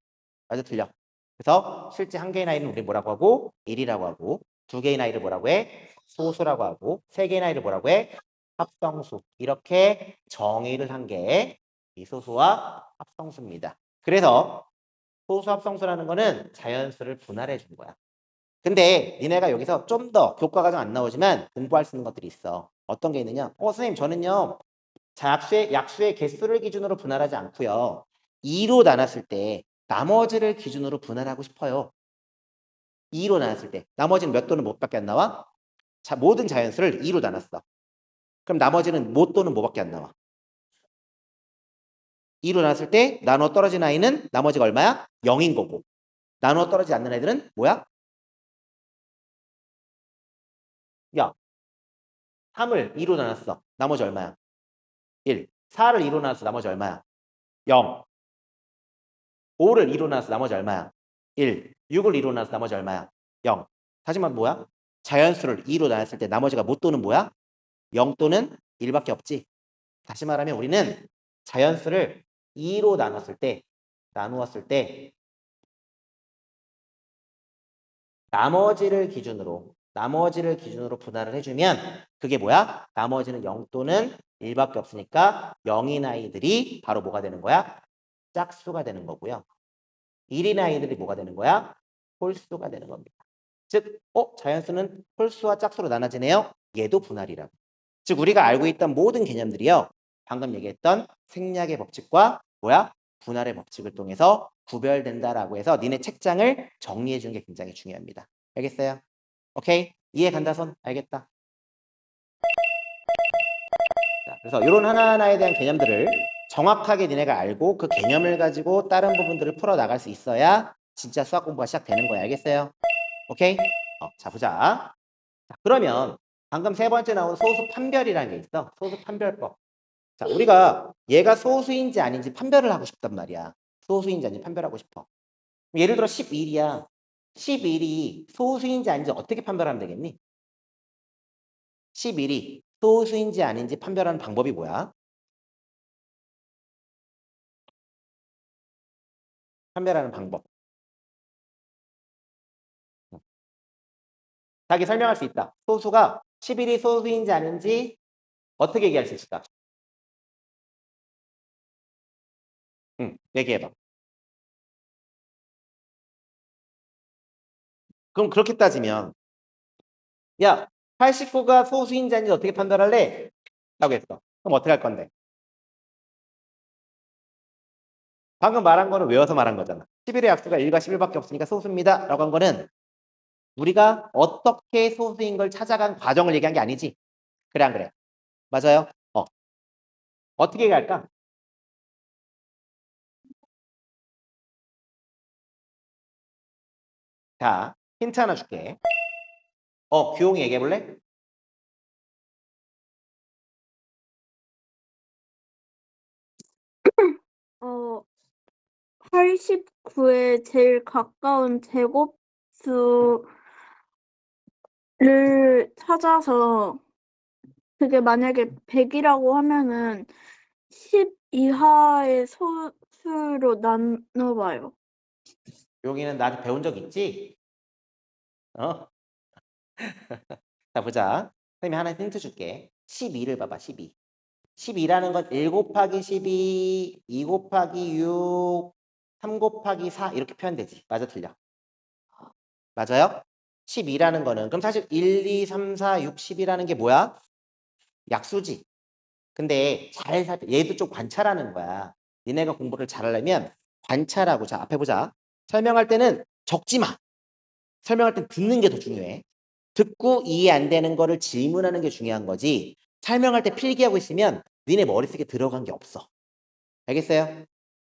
맞아 틀려. 그래서 실제 1개인 아이는 우리 뭐라고 하고 1이라고 하고 2개인 아이를 뭐라고 해? 소수라고 하고 3개인 아이를 뭐라고 해? 합성수. 이렇게 정의를 한 게 이 소수와 합성수입니다. 그래서 소수 합성수라는 거는 자연수를 분할해 준 거야. 근데 니네가 여기서 좀 더 교과 과정 안 나오지만 공부할 수 있는 것들이 있어. 어떤 게 있느냐? 선생님 저는요. 약수의 개수를 기준으로 분할하지 않고요. 2로 나눴을 때 나머지를 기준으로 분할하고 싶어요. 2로 나눴을 때 나머지는 몇 또는 뭐밖에 안 나와? 자, 모든 자연수를 2로 나눴어. 그럼 나머지는 뭐 또는 뭐밖에 안 나와? 2로 나눴을 때 나누어 떨어진 아이는 나머지가 얼마야? 0인 거고. 나누어 떨어지지 않는 애들은 뭐야? 야, 3을 2로 나눴어. 나머지 얼마야? 1. 4를 2로 나눴어. 나머지 얼마야? 0. 5를 2로 나눴어. 나머지 얼마야? 1. 6을 2로 나눴어. 나머지 얼마야? 0. 다시 말하면 뭐야? 자연수를 2로 나눴을 때 나머지가 못 또는 뭐야? 0 또는 1밖에 없지. 다시 말하면 우리는 자연수를 2로 나누었을 때 나머지를 기준으로 분할을 해주면 그게 뭐야? 나머지는 0 또는 1밖에 없으니까 0인 아이들이 바로 뭐가 되는 거야? 짝수가 되는 거고요. 1인 아이들이 뭐가 되는 거야? 홀수가 되는 겁니다. 즉, 자연수는 홀수와 짝수로 나눠지네요. 얘도 분할이라고. 즉, 우리가 알고 있던 모든 개념들이요. 방금 얘기했던 생략의 법칙과 뭐야? 분할의 법칙을 통해서 구별된다라고 해서 니네 책장을 정리해 주는 게 굉장히 중요합니다. 알겠어요? 오케이? 이해 간다 손? 알겠다. 자, 그래서 이런 하나하나에 대한 개념들을 정확하게 니네가 알고 그 개념을 가지고 다른 부분들을 풀어 나갈 수 있어야 진짜 수학 공부가 시작되는 거야. 알겠어요? 오케이? 자, 보자. 자, 그러면 방금 세 번째 나온 소수 판별이라는 게 있어. 소수 판별법. 자, 우리가 얘가 소수인지 아닌지 판별을 하고 싶단 말이야. 소수인지 아닌지 판별하고 싶어. 예를 들어 11이야. 11이 소수인지 아닌지 어떻게 판별하면 되겠니? 11이 소수인지 아닌지 판별하는 방법이 뭐야? 판별하는 방법. 자기 설명할 수 있다. 소수가 11이 소수인지 아닌지 어떻게 얘기할 수 있을까? 응, 얘기해봐. 그럼 그렇게 따지면 야, 89가 소수인지 아닌지 어떻게 판별할래? 라고 했어. 그럼 어떻게 할 건데? 방금 말한 거는 외워서 말한 거잖아. 11의 약수가 1과 11밖에 없으니까 소수입니다. 라고 한 거는 우리가 어떻게 소수인 걸 찾아간 과정을 얘기한 게 아니지. 그래 안 그래? 맞아요? 어떻게 얘기할까? 자, 힌트 하나 줄게. 규용이 얘기해 볼래? 어, 89에 제일 가까운 제곱수를 찾아서 그게 만약에 100이라고 하면은 10 이하의 소수로 나눠봐요. 용이는 나한테 배운 적 있지? 어? 자, 보자. 선생님이 하나 힌트 줄게. 12를 봐봐, 12. 12라는 건 1 곱하기 12, 2 곱하기 6, 3 곱하기 4 이렇게 표현되지. 맞아, 틀려? 맞아요? 12라는 거는 그럼 사실 1, 2, 3, 4, 6, 10이라는 게 뭐야? 약수지. 근데 얘도 좀 관찰하는 거야. 니네가 공부를 잘하려면 관찰하고 자 앞에 보자. 설명할 때는 적지 마. 설명할 땐 듣는 게 더 중요해. 듣고 이해 안 되는 거를 질문하는 게 중요한 거지. 설명할 때 필기하고 있으면 니네 머릿속에 들어간 게 없어. 알겠어요?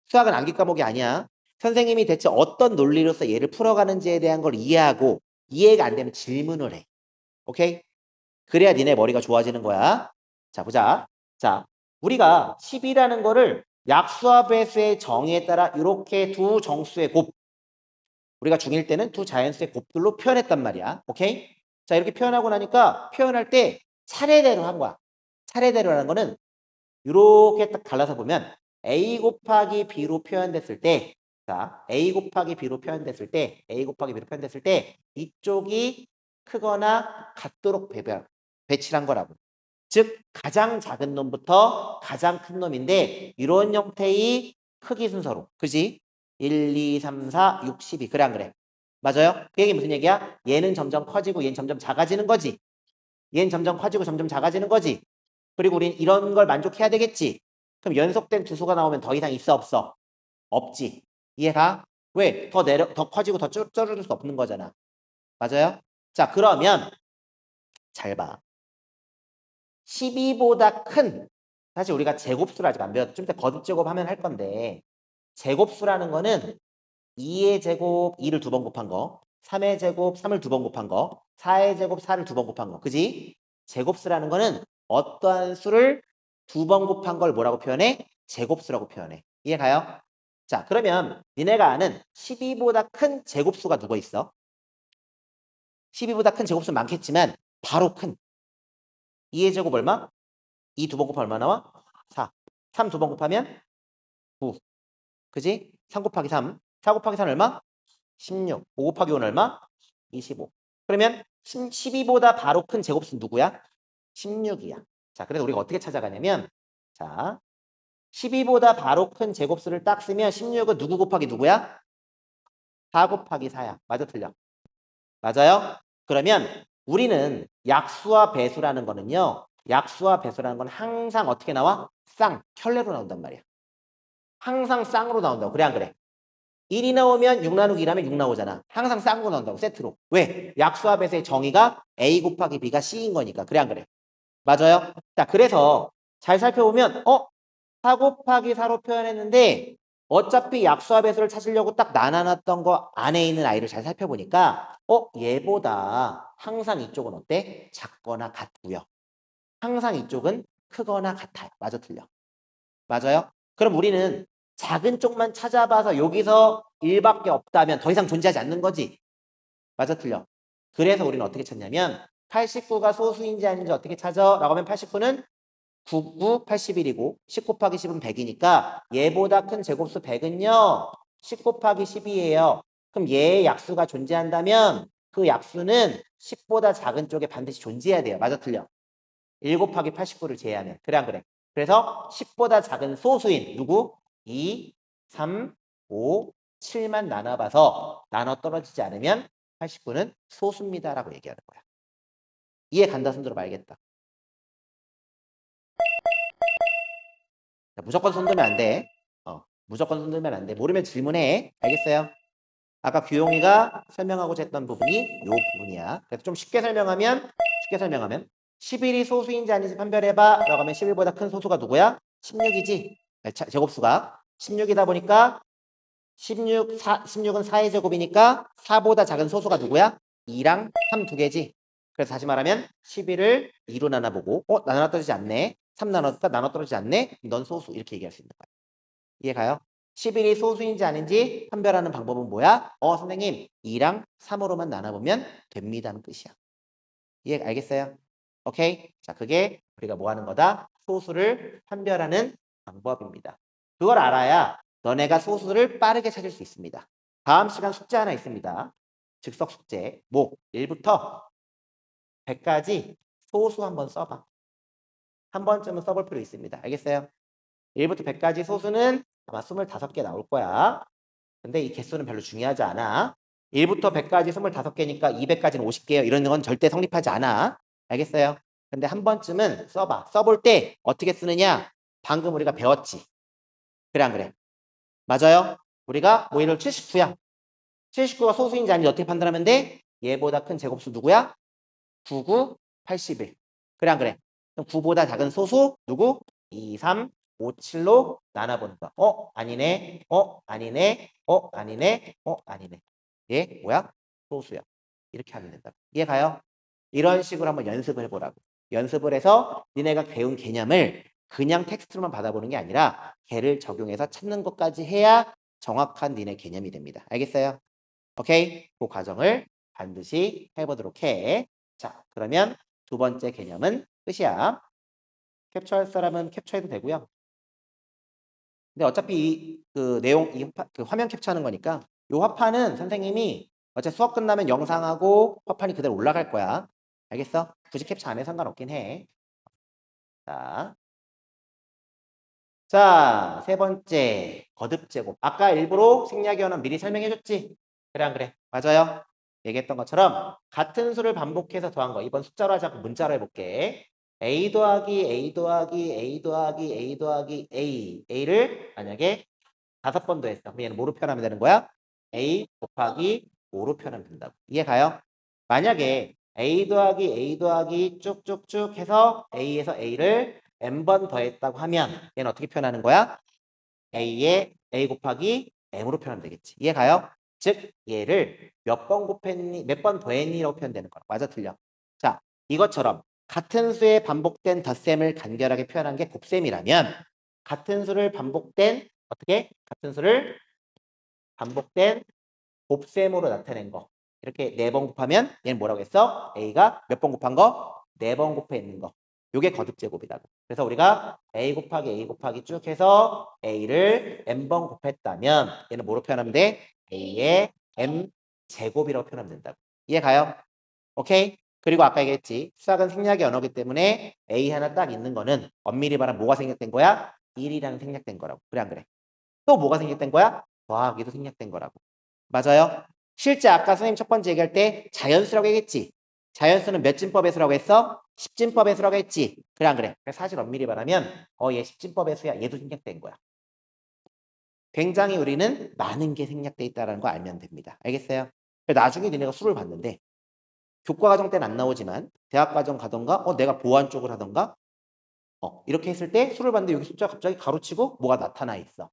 수학은 암기 과목이 아니야. 선생님이 대체 어떤 논리로서 얘를 풀어가는지에 대한 걸 이해하고 이해가 안 되면 질문을 해. 오케이? 그래야 니네 머리가 좋아지는 거야. 자, 보자. 자, 우리가 10이라는 거를 약수와 배수의 정의에 따라 이렇게 두 정수의 곱, 우리가 중1 때는 두 자연수의 곱들로 표현했단 말이야. 오케이? 자, 이렇게 표현하고 나니까 표현할 때 차례대로 한 거야. 차례대로라는 거는 이렇게 딱 갈라서 보면 A 곱하기 B로 표현됐을 때, 자, A 곱하기 B로 표현됐을 때, A 곱하기 B로 표현됐을 때 이쪽이 크거나 같도록 배치한 거라고. 즉 가장 작은 놈부터 가장 큰 놈인데 이런 형태의 크기 순서로. 그지? 1, 2, 3, 4, 6, 12. 그래 안 그래? 맞아요? 그 얘기 무슨 얘기야? 얘는 점점 커지고 얘는 점점 작아지는 거지. 얘는 점점 커지고 점점 작아지는 거지. 그리고 우린 이런 걸 만족해야 되겠지. 그럼 연속된 두 수가 나오면 더 이상 있어 없어? 없지. 이해가? 왜? 더 커지고 더 줄어들 수 없는 거잖아. 맞아요? 자, 그러면 잘 봐. 12보다 큰 사실 우리가 제곱수를 아직 안 배웠죠. 좀 이따 거듭제곱 하면 할 건데 제곱수라는 거는 2의 제곱 2를 2번 곱한 거, 3의 제곱 3을 2번 곱한 거, 4의 제곱 4를 2번 곱한 거. 그지? 제곱수라는 거는 어떠한 수를 2번 곱한 걸 뭐라고 표현해? 제곱수라고 표현해. 이해가요? 자, 그러면 니네가 아는 12보다 큰 제곱수가 누구 있어? 12보다 큰 제곱수 많겠지만 바로 큰 2의 제곱 얼마? 2 2번 곱하면 얼마 나와? 4. 3 2번 곱하면 9. 그지? 3 곱하기 3. 4 곱하기 3 얼마? 16. 5 곱하기 5는 얼마? 25. 그러면 12보다 바로 큰 제곱수는 누구야? 16이야. 자, 그래서 우리가 어떻게 찾아가냐면 자, 12보다 바로 큰 제곱수를 딱 쓰면 16은 누구 곱하기 누구야? 4 곱하기 4야. 맞아 틀려? 맞아요? 그러면 우리는 약수와 배수라는 거는요. 약수와 배수라는 건 항상 어떻게 나와? 쌍, 켤레로 나온단 말이야. 항상 쌍으로 나온다고. 그래 안 그래? 1이 나오면 6 나누기 1하면 6 나오잖아. 항상 쌍으로 나온다고. 세트로. 왜? 약수와 배수의 정의가 A 곱하기 B가 C인 거니까. 그래 안 그래? 맞아요? 자, 그래서 잘 살펴보면 4 곱하기 4로 표현했는데 어차피 약수와 배수를 찾으려고 딱 나눠놨던 거 안에 있는 아이를 잘 살펴보니까 얘보다 항상 이쪽은 어때? 작거나 같고요. 항상 이쪽은 크거나 같아요. 맞아 틀려? 맞아요? 그럼 우리는 작은 쪽만 찾아봐서 여기서 1밖에 없다면 더 이상 존재하지 않는 거지. 맞아 틀려? 그래서 우리는 어떻게 찾냐면 89가 소수인지 아닌지 어떻게 찾아? 라고 하면 89는 99, 81이고 10 곱하기 10은 100이니까 얘보다 큰 제곱수 100은요. 10 곱하기 10이에요. 그럼 얘의 약수가 존재한다면 그 약수는 10보다 작은 쪽에 반드시 존재해야 돼요. 맞아 틀려? 1 곱하기 89를 제외하면. 그래 안 그래? 그래서 10보다 작은 소수인 누구? 2, 3, 5, 7만 나눠봐서 나눠 떨어지지 않으면 89는 소수입니다라고 얘기하는 거야. 이해 간다 손들어 말겠다. 자, 무조건 손들면 안 돼. 무조건 손들면 안 돼. 모르면 질문해. 알겠어요? 아까 규용이가 설명하고자 했던 부분이 이 부분이야. 그래서 좀 쉽게 설명하면 11이 소수인지 아닌지 판별해봐 라고 하면 11보다 큰 소수가 누구야? 16이지. 제곱수가 16이다 보니까 16은 4의 제곱이니까 4보다 작은 소수가 누구야? 2랑 3 두 개지. 그래서 다시 말하면 11을 2로 나눠보고 나눠 떨어지지 않네. 3 나눴다 나눠 떨어지지 않네. 넌 소수 이렇게 얘기할 수 있는 거야. 이해가요? 11이 소수인지 아닌지 판별하는 방법은 뭐야? 선생님 2랑 3으로만 나눠보면 됩니다는 뜻이야. 이해 알겠어요? 오케이? 자, 그게 우리가 뭐 하는 거다? 소수를 판별하는 방법입니다. 그걸 알아야 너네가 소수를 빠르게 찾을 수 있습니다. 다음 시간 숙제 하나 있습니다. 즉석 숙제. 1부터 100까지 소수 한번 써봐. 한 번쯤은 써볼 필요 있습니다. 알겠어요? 1부터 100까지 소수는 아마 25개 나올 거야. 근데 이 개수는 별로 중요하지 않아. 1부터 100까지 25개니까 200까지는 50개요. 이런 건 절대 성립하지 않아. 알겠어요? 근데 한 번쯤은 써봐. 써볼 때 어떻게 쓰느냐? 방금 우리가 배웠지. 그래 안 그래? 맞아요? 우리가 뭐 예를 79야. 79가 소수인지 아닌지 어떻게 판단하면 돼? 얘보다 큰 제곱수 누구야? 99, 81. 그래 안 그래? 그럼 9보다 작은 소수 누구? 2, 3, 5, 7로 나눠보는 거. 아니네. 아니네. 아니네. 아니네. 얘 뭐야? 소수야. 이렇게 하면 된다. 이해가요? 이런 식으로 한번 연습을 해보라고. 연습을 해서 니네가 배운 개념을 그냥 텍스트로만 받아보는 게 아니라 걔를 적용해서 찾는 것까지 해야 정확한 니네 개념이 됩니다. 알겠어요? 오케이? 그 과정을 반드시 해보도록 해. 자, 그러면 두 번째 개념은 끝이야. 캡처할 사람은 캡처해도 되고요. 근데 어차피 그 내용, 그 화면 캡처하는 거니까 이 화판은 선생님이 어차피 수업 끝나면 영상하고 화판이 그대로 올라갈 거야. 알겠어? 굳이 캡처 안 해 상관없긴 해. 자, 세 번째 거듭제곱. 아까 일부러 생략이어는 미리 설명해줬지? 그래 안 그래? 맞아요? 얘기했던 것처럼 같은 수를 반복해서 더한 거. 이번 숫자로 하지 않고 문자로 해볼게. A 더하기 A 더하기 A 더하기 A 더하기 A. A를 만약에 5번 더했어. 그럼 얘는 뭐로 표현하면 되는 거야? A 곱하기 5로 표현하면 된다고. 이해 가요? 만약에 A 더하기 A 더하기 쭉쭉쭉 해서 A에서 A를 n번 더했다고 하면 얘는 어떻게 표현하는 거야? a에 a 곱하기 m으로 표현하면 되겠지. 이해 가요? 즉 얘를 몇 번 곱했니, 몇 번 더했니라고 표현되는 거야. 맞아, 틀려? 자, 이것처럼 같은 수의 반복된 덧셈을 간결하게 표현한 게 곱셈이라면 같은 수를 반복된 어떻게? 같은 수를 반복된 곱셈으로 나타낸 거. 이렇게 4번 곱하면 얘는 뭐라고 했어? a가 몇 번 곱한 거? 4번 곱해 있는 거. 요게 거듭제곱이다. 그래서 우리가 a 곱하기 쭉 해서 a를 n번 곱했다면 얘는 뭐로 표현하면 돼? a의 m 제곱이라고 표현하면 된다고. 이해 가요? 오케이? 그리고 아까 얘기했지. 수학은 생략의 언어기 때문에 a 하나 딱 있는 거는 엄밀히 말하면 뭐가 생략된 거야? 1이라는 생략된 거라고. 그래 안 그래? 또 뭐가 생략된 거야? 더하기도 생략된 거라고. 맞아요? 실제 아까 선생님 첫 번째 얘기할 때 자연수라고 얘기했지. 자연수는 몇 진법의 수라고 했어? 10진법의 수라고 했지. 그래 안 그래? 사실 엄밀히 말하면 얘 10진법의 수야. 얘도 생략된 거야. 굉장히 우리는 많은 게 생략돼 있다는 거 알면 됩니다. 알겠어요? 나중에 니네가 수를 봤는데 교과과정 때는 안 나오지만 대학과정 가던가 내가 보안 쪽을 하던가 이렇게 했을 때 수를 봤는데 여기 숫자가 갑자기 가로치고 뭐가 나타나 있어.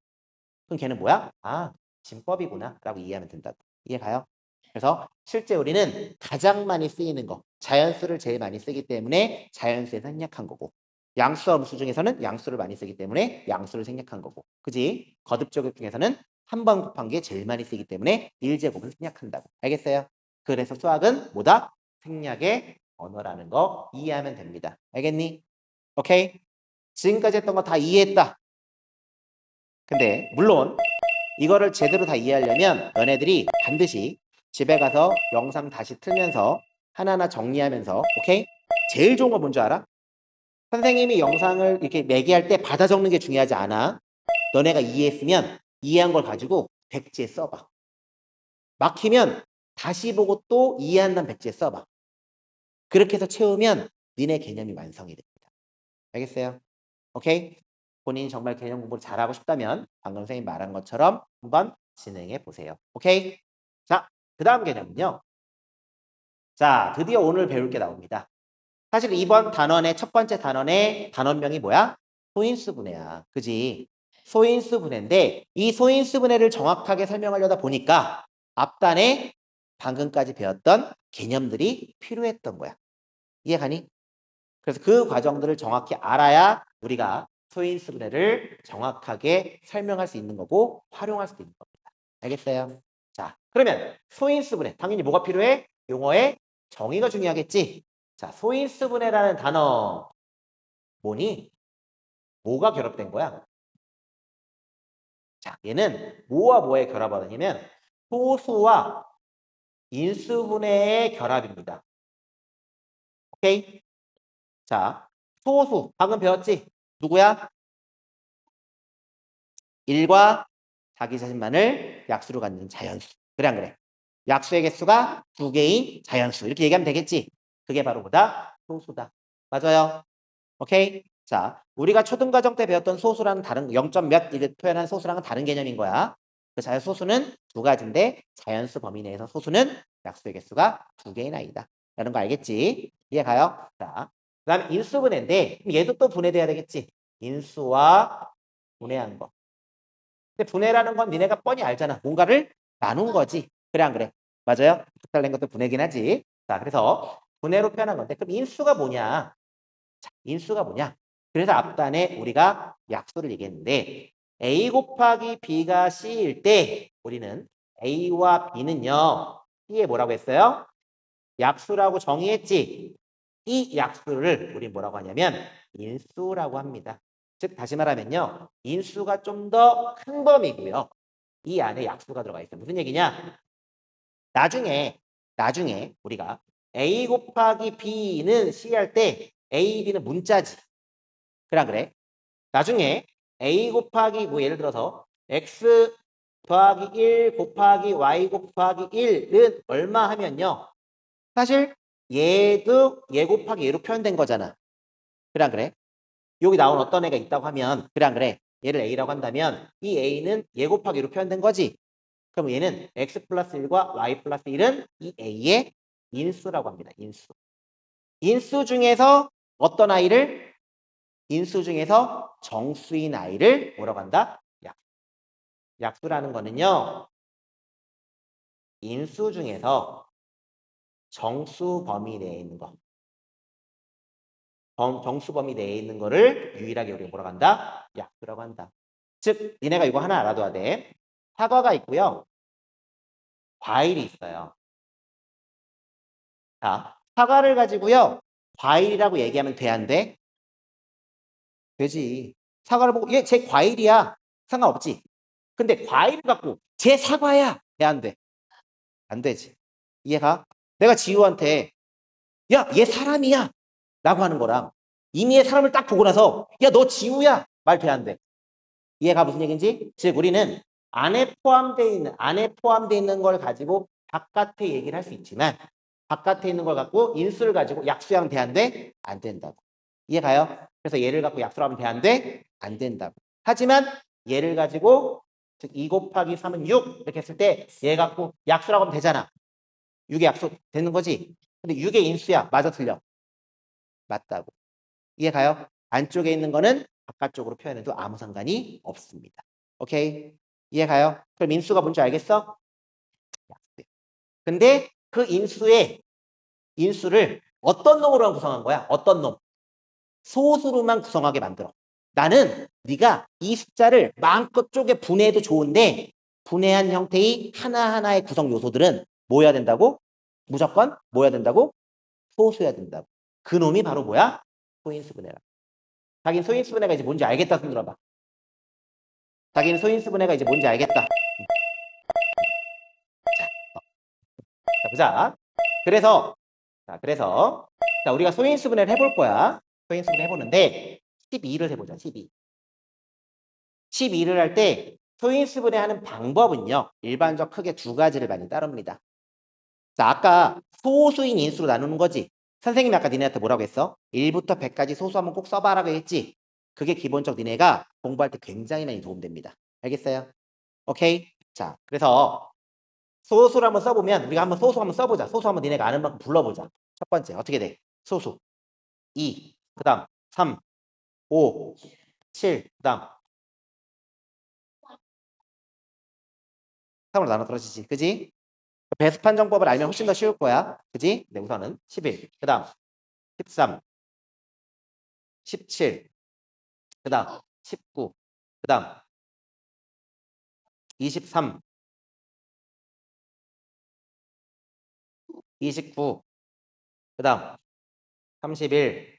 그럼 걔는 뭐야? 아, 진법이구나 라고 이해하면 된다고. 이해 가요? 그래서 실제 우리는 가장 많이 쓰이는 거, 자연수를 제일 많이 쓰기 때문에 자연수에 생략한 거고, 양수와 음수 중에서는 양수를 많이 쓰기 때문에 양수를 생략한 거고, 그지? 거듭제곱 중에서는 한 번 곱한 게 제일 많이 쓰기 때문에 1제곱은 생략한다고. 알겠어요? 그래서 수학은 뭐다? 생략의 언어라는 거 이해하면 됩니다. 알겠니? 오케이? 지금까지 했던 거 다 이해했다. 근데 물론 이거를 제대로 다 이해하려면 너네들이 반드시 집에 가서 영상 다시 틀면서 하나하나 정리하면서 오케이? 제일 좋은 거 뭔지 알아? 선생님이 영상을 이렇게 매기할 때 받아 적는 게 중요하지 않아. 너네가 이해했으면 이해한 걸 가지고 백지에 써봐. 막히면 다시 보고 또 이해한다는 백지에 써봐. 그렇게 해서 채우면 니네 개념이 완성이 됩니다. 알겠어요? 오케이? 본인이 정말 개념 공부를 잘하고 싶다면 방금 선생님 말한 것처럼 한번 진행해 보세요. 오케이? 자, 그 다음 개념은요. 자, 드디어 오늘 배울 게 나옵니다. 사실 이번 단원의 첫 번째 단원의 단원명이 뭐야? 소인수분해야. 그지? 소인수분해인데 이 소인수분해를 정확하게 설명하려다 보니까 앞단에 방금까지 배웠던 개념들이 필요했던 거야. 이해가니? 그래서 그 과정들을 정확히 알아야 우리가 소인수분해를 정확하게 설명할 수 있는 거고 활용할 수도 있는 겁니다. 알겠어요? 자, 그러면 소인수분해 당연히 뭐가 필요해? 용어의 정의가 중요하겠지? 자, 소인수분해라는 단어 뭐니? 뭐가 결합된 거야? 자, 얘는 뭐와 뭐의 결합하느냐면 소수와 인수분해의 결합입니다. 오케이? 자, 소수 방금 배웠지? 누구야? 1과 자기 자신만을 약수로 갖는 자연수. 그래 안 그래? 약수의 개수가 2개인 자연수. 이렇게 얘기하면 되겠지? 그게 바로 뭐다? 소수다. 맞아요? 오케이? 자, 우리가 초등과정 때 배웠던 소수라는 다른 0점 몇 이렇게 표현한 소수랑은 다른 개념인 거야. 그 자연소수는 두 가지인데 자연수 범위 내에서 소수는 약수의 개수가 2개인 아이다. 라는 거 알겠지? 이해 가요? 자, 그 다음에 인수분해인데 얘도 또 분해돼야 되겠지? 인수와 분해한 거. 근데 분해라는 건 니네가 뻔히 알잖아. 뭔가를 나눈 거지. 그래 안 그래? 맞아요? 複살낸 것도 분해긴 하지. 자, 그래서 분해로 표현한 건데 그럼 인수가 뭐냐? 자, 인수가 뭐냐? 그래서 앞단에 우리가 약수를 얘기했는데 A 곱하기 B가 C일 때 우리는 A와 B는요. C에 뭐라고 했어요? 약수라고 정의했지. 이 약수를 우리 뭐라고 하냐면 인수라고 합니다. 즉 다시 말하면요. 인수가 좀 더 큰 범위고요. 이 안에 약수가 들어가 있어요. 무슨 얘기냐? 나중에 우리가 A 곱하기 B는 C 할 때 A, B는 문자지. 그래 안 그래? 나중에 A 곱하기 뭐 예를 들어서 X 더하기 1 곱하기 Y 곱하기 1은 얼마 하면요. 사실 얘도 얘 곱하기 얘로 표현된 거잖아. 그래 안 그래? 여기 나온 어떤 애가 있다고 하면 그래 안 그래? 얘를 A라고 한다면 이 A는 얘 곱하기 얘로 표현된 거지. 그럼 얘는 X 플러스 1과 Y 플러스 1은 이 A의 인수라고 합니다. 인수. 인수 중에서 어떤 아이를 인수 중에서 정수인 i를 뭐라고 한다? 약수라는 거는요. 인수 중에서 정수 범위 내에 있는 거. 정수 범위 내에 있는 거를 유일하게 우리가 뭐라고 한다? 약수라고 한다. 즉, 니네가 이거 하나 알아둬야 돼. 사과가 있고요. 과일이 있어요. 자, 사과를 가지고요. 과일이라고 얘기하면 돼, 안 돼? 되지. 사과를 보고 얘 제 과일이야. 상관없지. 근데 과일을 갖고 제 사과야. 돼, 안 돼? 안 되지. 이해가? 내가 지우한테 야, 얘 사람이야. 라고 하는 거랑 이미 얘 사람을 딱 보고 나서 야, 너 지우야. 말 돼, 안 돼? 이해가 무슨 얘기인지? 즉 우리는 안에 포함되어 있는 걸 가지고 바깥에 얘기를 할 수 있지만 바깥에 있는 걸 갖고 인수를 가지고 약수하면 돼, 안 돼? 안 된다고. 이해가요? 그래서 얘를 갖고 약수로 하면 돼, 안 돼? 안 된다고. 하지만 얘를 가지고 즉 2 곱하기 3은 6 이렇게 했을 때 얘 갖고 약수라고 하면 되잖아. 6의 약수 되는 거지. 근데 6의 인수야. 맞아, 틀려? 맞다고. 이해가요? 안쪽에 있는 거는 바깥쪽으로 표현해도 아무 상관이 없습니다. 오케이? 이해가요? 그럼 인수가 뭔지 알겠어? 근데 그 인수를 어떤 놈으로만 구성한 거야? 어떤 놈? 소수로만 구성하게 만들어. 나는 네가 이 숫자를 마음껏 쪼개 분해해도 좋은데 분해한 형태의 하나하나의 구성 요소들은 뭐여야 된다고? 무조건 뭐여야 된다고? 소수여야 된다고. 그 놈이 바로 뭐야? 소인수분해라. 자긴 소인수분해가 이제 뭔지 알겠다 손 들어봐. 자기는 소인수분해가 이제 뭔지 알겠다. 자, 보자. 그래서 자, 우리가 소인수분해를 해볼 거야. 소인수분해 해보는데 12를 해보자. 12. 12를 할 때 소인수분해 하는 방법은요. 일반적 크게 두 가지를 많이 따릅니다. 자, 아까 소수인 인수로 나누는 거지. 선생님이 아까 니네한테 뭐라고 했어? 1부터 100까지 소수하면 꼭 써봐라고 했지. 그게 기본적 니네가 공부할 때 굉장히 많이 도움됩니다. 알겠어요? 오케이? 자, 그래서 소수를 한번 써보면 우리가 한번 소수 한번 써보자. 소수 한번 니네가 아는 만큼 불러보자. 첫 번째 어떻게 돼? 소수 2, 그 다음 3, 5, 7, 그 다음 3으로 나눠 떨어지지. 그지? 배수 판정법을 알면 훨씬 더 쉬울 거야. 그지? 네, 우선은 11, 그 다음 13, 17, 그 다음 19, 그 다음 23, 29, 그 다음 31,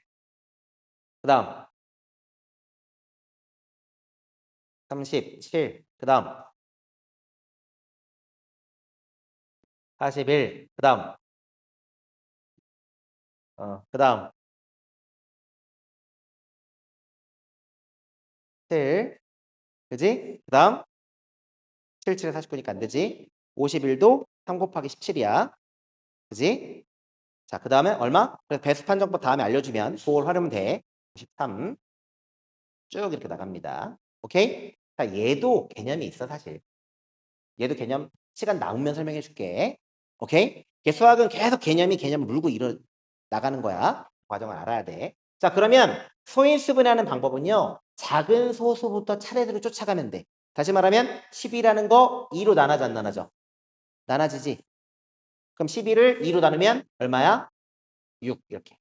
그 다음 37, 그 다음 41, 그 다음 그 다음 7, 그지? 그 다음 7, 7에 49니까 안 되지? 51도 3 곱하기 17이야. 그지? 자, 그 다음에 얼마? 그래서 배수 판정법 다음에 알려주면 그걸 활용하면 돼. 93. 쭉 이렇게 나갑니다. 오케이? 자, 얘도 개념이 있어, 사실. 얘도 개념 시간 남으면 설명해 줄게. 오케이? 수학은 계속 개념을 물고 나가는 거야. 과정을 알아야 돼. 자, 그러면 소인수분해하는 방법은요. 작은 소수부터 차례대로 쫓아가면 돼. 다시 말하면 10이라는 거 2로 나눠져 안 나눠져? 나눠지지. 그럼 11을 2로 나누면 얼마야? 6 이렇게.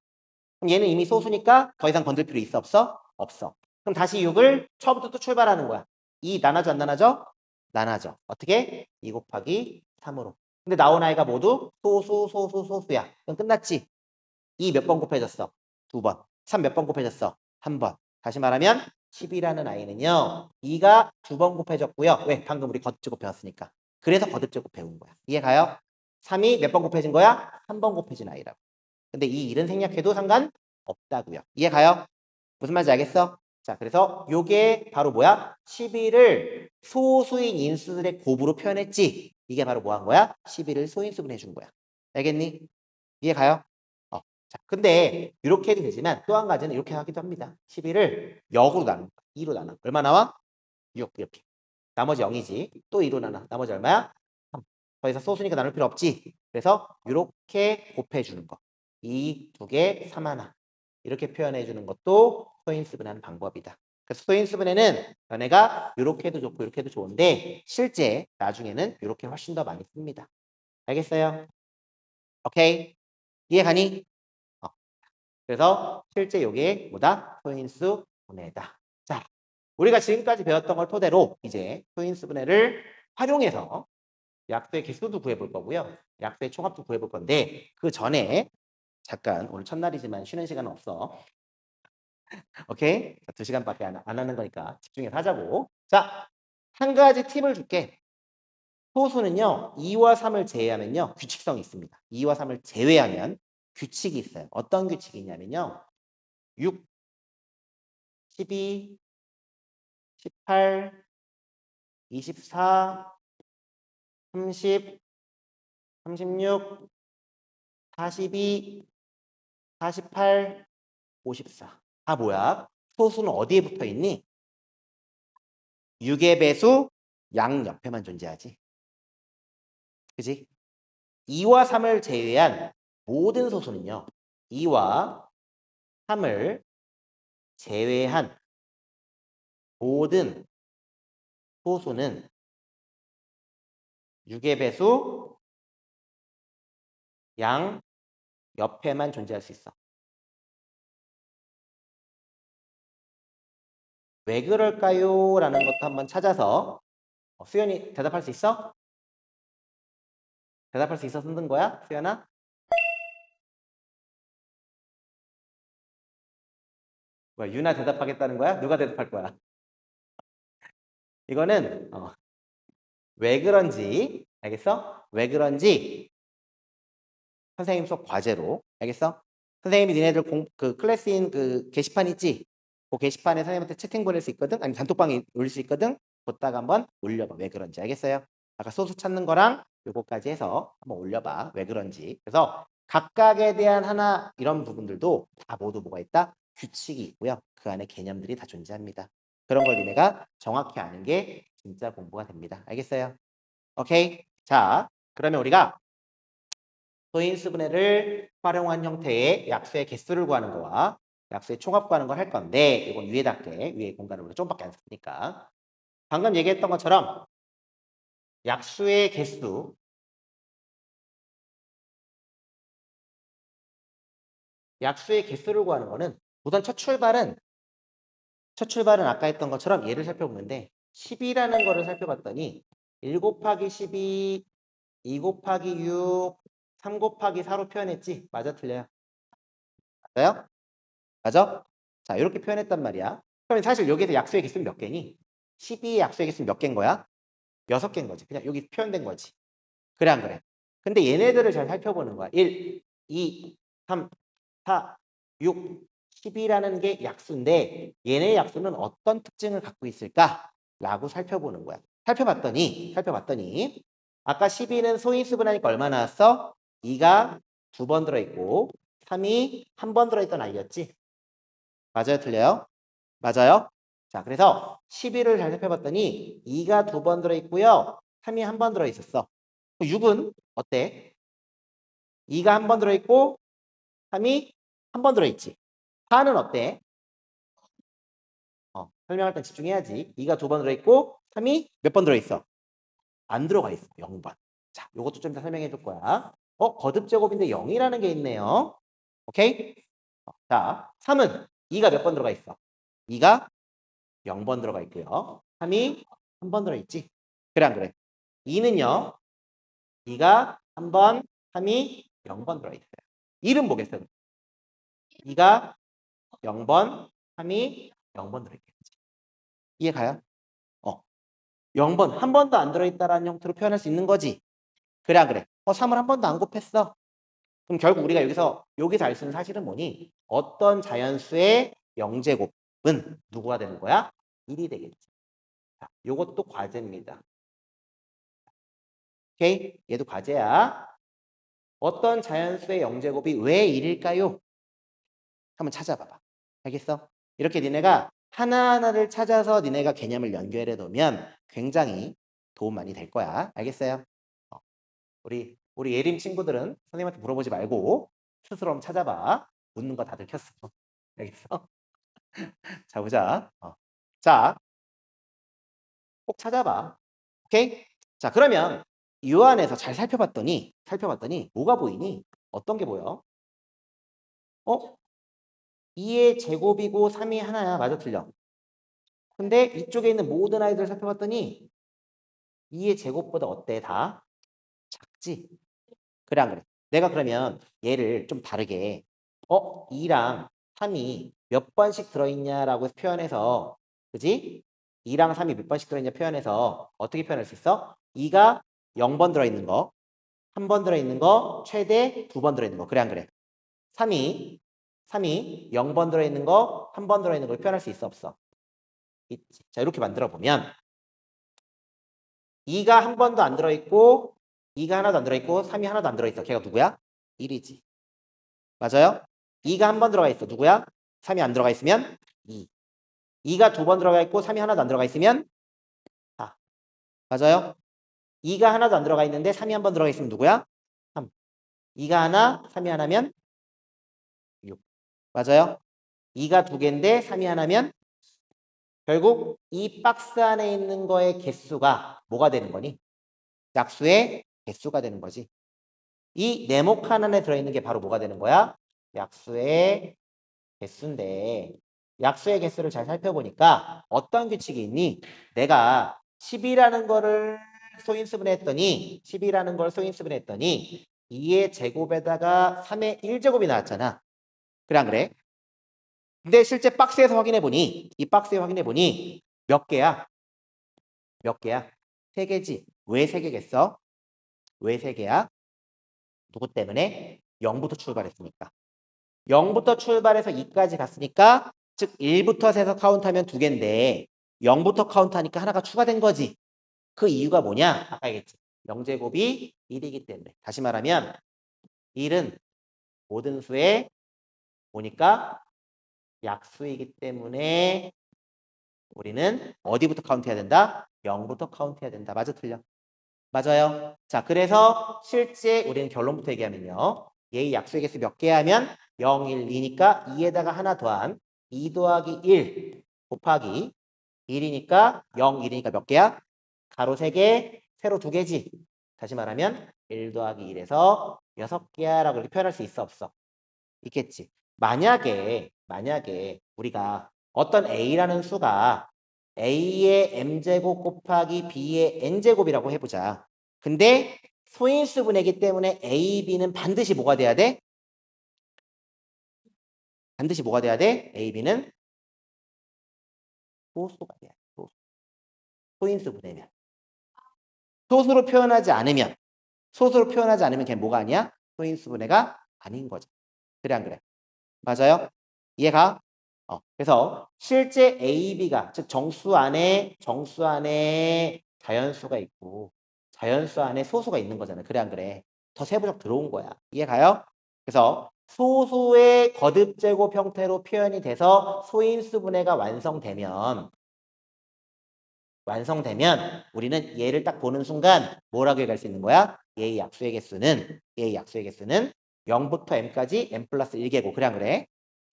그럼 얘는 이미 소수니까 더 이상 건들 필요 있어 없어? 없어. 그럼 다시 6을 처음부터 또 출발하는 거야. 2 나눠져 안 나눠져? 나눠져. 어떻게? 2 곱하기 3으로. 근데 나온 아이가 모두 소수야. 그럼 끝났지? 2 몇 번 곱해졌어? 2번. 3 몇 번 곱해졌어? 1번. 다시 말하면 10이라는 아이는요. 2가 2번 곱해졌고요. 왜? 방금 우리 거듭제곱 배웠으니까. 그래서 거듭제곱 배운 거야. 이해가요? 3이 몇 번 곱해진 거야? 3번 곱해진 아이라고. 근데 이 일은 생략해도 상관없다고요. 이해가요? 무슨 말인지 알겠어? 자, 그래서 요게 바로 뭐야? 11을 소수인 인수들의 곱으로 표현했지. 이게 바로 뭐 한 거야? 11을 소인수분해 준 거야. 알겠니? 이해가요? 자, 근데 이렇게 해도 되지만 또 한 가지는 이렇게 하기도 합니다. 11을 역으로 나눈 거야. 2로 나눠. 얼마 나와? 6 이렇게. 나머지 0이지. 또 2로 나눠. 나머지 얼마야? 3. 더 이상 소수니까 나눌 필요 없지. 그래서 이렇게 곱해주는 거. 2, 2개, 3 하나. 이렇게 표현해 주는 것도 소인수분해하는 방법이다. 그래서 소인수분해는 너네가 이렇게 해도 좋고 이렇게 해도 좋은데 실제 나중에는 이렇게 훨씬 더 많이 씁니다. 알겠어요? 오케이? 이해가니? 그래서 실제 이게 뭐다? 소인수 분해다. 자, 우리가 지금까지 배웠던 걸 토대로 이제 소인수 분해를 활용해서 약수의 개수도 구해볼 거고요. 약수의 총합도 구해볼 건데 그 전에 잠깐 오늘 첫날이지만 쉬는 시간은 없어. 오케이? 자, 2시간밖에 안 하는 거니까 집중해서 하자고. 자, 한 가지 팁을 줄게. 소수는요. 2와 3을 제외하면요. 규칙성이 있습니다. 2와 3을 제외하면 규칙이 있어요. 어떤 규칙이 있냐면요. 6, 12, 18, 24, 30, 36, 42, 48, 54. 다 뭐야? 소수는 어디에 붙어 있니? 6의 배수 양 옆에만 존재하지. 그지? 2와 3을 제외한 모든 소수는요. 2와 3을 제외한 모든 소수는 6의 배수 양 옆에만 존재할 수 있어. 왜 그럴까요? 라는 것도 한번 찾아서 수연이 대답할 수 있어? 대답할 수 있어서 힘든 거야? 수연아? 뭐야, 유나 대답하겠다는 거야? 누가 대답할 거야? 이거는 왜 그런지 알겠어? 왜 그런지 선생님 수업 과제로 알겠어? 선생님이 니네들 그 클래스인 그 게시판 있지? 그 게시판에 선생님한테 채팅 보낼 수 있거든? 아니 단톡방에 올릴 수 있거든? 그다가 한번 올려봐. 왜 그런지 알겠어요? 아까 소수 찾는 거랑 요거까지 해서 한번 올려봐. 왜 그런지. 그래서 각각에 대한 하나 이런 부분들도 다 모두 뭐가 있다? 규칙이 있고요. 그 안에 개념들이 다 존재합니다. 그런 걸 니네가 정확히 아는 게 진짜 공부가 됩니다. 알겠어요? 오케이? 자, 그러면 우리가 소인수분해를 활용한 형태의 약수의 개수를 구하는 거와 약수의 총합 구하는 걸 할 건데 이건 위에답게 위에 공간을 우리가 좀밖에 안 쓰니까 방금 얘기했던 것처럼 약수의 개수 약수의 개수를 구하는 거는 우선 첫 출발은 아까 했던 것처럼 얘를 살펴보는데 10이라는 거를 살펴봤더니 1 곱하기 12, 2 곱하기 6, 3 곱하기 4로 표현했지? 맞아 틀려요? 맞아요? 맞아? 자, 이렇게 표현했단 말이야. 그럼 사실 여기에서 약수의 개수는 몇 개니? 12의 약수의 개수는 몇 개인 거야? 6개인 거지. 그냥 여기 표현된 거지. 그래 안 그래? 근데 얘네들을 잘 살펴보는 거야. 1, 2, 3, 4, 6, 10이라는 게 약수인데 얘네 약수는 어떤 특징을 갖고 있을까? 라고 살펴보는 거야. 살펴봤더니 아까 12는 소인수분하니까 얼마 나왔어? 2가 2번 들어있고 3이 1번 들어있던 아이였지? 맞아요? 틀려요? 맞아요? 자, 그래서 12를 잘 살펴봤더니 2가 2번 들어있고요. 3이 1번 들어있었어. 6은 어때? 2가 1번 들어있고 3이 1번 들어있지. 4는 어때? 설명할 땐 집중해야지. 2가 2번 들어있고 3이 몇 번 들어있어? 안 들어가 있어. 0번. 자, 요것도 좀 이따 설명해 줄 거야. 거듭 제곱인데 0이라는 게 있네요. 오케이? 자, 3은 2가 몇 번 들어가 있어? 2가 0번 들어가 있고요. 3이 1번 들어있지? 그래 안 그래? 2는요. 2가 1번, 3이 0번 들어있어요. 1은 뭐겠어요? 2가 0번, 3이 0번 들어있겠지. 이해가요? 0번, 한 번도 안 들어있다라는 형태로 표현할 수 있는 거지. 그래 안 그래? 3을 한 번도 안 곱했어. 그럼 결국 우리가 여기서 알 수 있는 사실은 뭐니? 어떤 자연수의 영제곱은 누구가 되는 거야? 1이 되겠지. 자, 요것도 과제입니다. 오케이? 얘도 과제야. 어떤 자연수의 영제곱이 왜 1일까요? 한번 찾아봐봐. 알겠어? 이렇게 니네가 하나하나를 찾아서 니네가 개념을 연결해 놓으면 굉장히 도움 많이 될 거야. 알겠어요? 우리 예림 친구들은 선생님한테 물어보지 말고 스스로 한번 찾아봐. 묻는 거 다 들켰어. 알겠어? 자, 보자. 자, 꼭 찾아봐. 오케이? 자, 그러면 이 안에서 잘 살펴봤더니 뭐가 보이니? 어떤 게 보여? 2의 제곱이고 3이 하나야. 맞아, 틀려? 근데 이쪽에 있는 모든 아이들 살펴봤더니 2의 제곱보다 어때? 다 작지? 그래, 안 그래? 내가 그러면 얘를 좀 다르게 2랑 3이 몇 번씩 들어있냐라고 해서 표현해서, 그지? 2랑 3이 몇 번씩 들어있냐 표현해서 어떻게 표현할 수 있어? 2가 0번 들어있는 거, 1번 들어있는 거, 최대 2번 들어있는 거. 그래, 안 그래? 3이 0번 들어있는 거, 1번 들어있는 걸 표현할 수 있어, 없어? 있지. 자, 이렇게 만들어 보면 2가 한 번도 안 들어있고 2가 하나도 안 들어있고 3이 하나도 안 들어있어. 걔가 누구야? 1이지. 맞아요? 2가 한 번 들어가 있어. 누구야? 3이 안 들어가 있으면 2. 2가 두 번 들어가 있고 3이 하나도 안 들어가 있으면 4. 맞아요? 2가 하나도 안 들어가 있는데 3이 한 번 들어가 있으면 누구야? 3. 2가 하나, 3이 하나면 6. 맞아요? 2가 두 개인데 3이 하나면 결국 이 박스 안에 있는 거의 개수가 뭐가 되는 거니? 약수의 개수가 되는 거지. 이 네모 칸 안에 들어있는 게 바로 뭐가 되는 거야? 약수의 개수인데, 약수의 개수를 잘 살펴보니까 어떤 규칙이 있니? 내가 10이라는 거를 소인수분해 했더니 10이라는 걸 소인수분해 했더니 2의 제곱에다가 3의 1제곱이 나왔잖아. 그래 안 그래? 근데 실제 박스에서 확인해 보니, 이 박스에 확인해 보니 몇 개야? 몇 개야? 3개지. 왜 3개겠어? 왜 3개야? 누구 때문에? 0부터 출발했으니까. 0부터 출발해서 2까지 갔으니까 즉 1부터 세서 카운트하면 2개인데 0부터 카운트하니까 하나가 추가된 거지. 그 이유가 뭐냐? 아까 얘기했지. 0제곱이 1이기 때문에. 다시 말하면 1은 모든 수의 보니까 약수이기 때문에 우리는 어디부터 카운트해야 된다? 0부터 카운트해야 된다. 맞아, 틀려? 맞아요. 자, 그래서 실제 우리는 결론부터 얘기하면요. 얘의 약수의 개수 몇 개 하면 0, 1, 2니까 2에다가 하나 더한 2 더하기 1 곱하기 1이니까 0, 1이니까 몇 개야? 가로 3개, 세로 2개지. 다시 말하면 1 더하기 1에서 6개야 라고 이렇게 표현할 수 있어, 없어? 있겠지. 만약에 우리가 어떤 A라는 수가 A의 M제곱 곱하기 B의 N제곱이라고 해보자. 근데 소인수분해이기 때문에 A, B는 반드시 뭐가 돼야 돼? 반드시 뭐가 돼야 돼? A, B는 소수가 돼야 돼. 소인수분해면. 소수로 표현하지 않으면 걔 뭐가 아니야? 소인수분해가 아닌 거죠. 그래 안 그래? 맞아요? 이해가? 그래서 실제 A, B가 즉 정수 안에 자연수가 있고 자연수 안에 소수가 있는 거잖아요. 그래 안 그래? 더 세부적 들어온 거야. 이해가요? 그래서 소수의 거듭 제곱 형태로 표현이 돼서 소인수 분해가 완성되면 우리는 얘를 딱 보는 순간 뭐라고 얘기할 수 있는 거야? 얘의 약수의 개수는 0부터 m까지 m 플러스 1개고 그래 안 그래?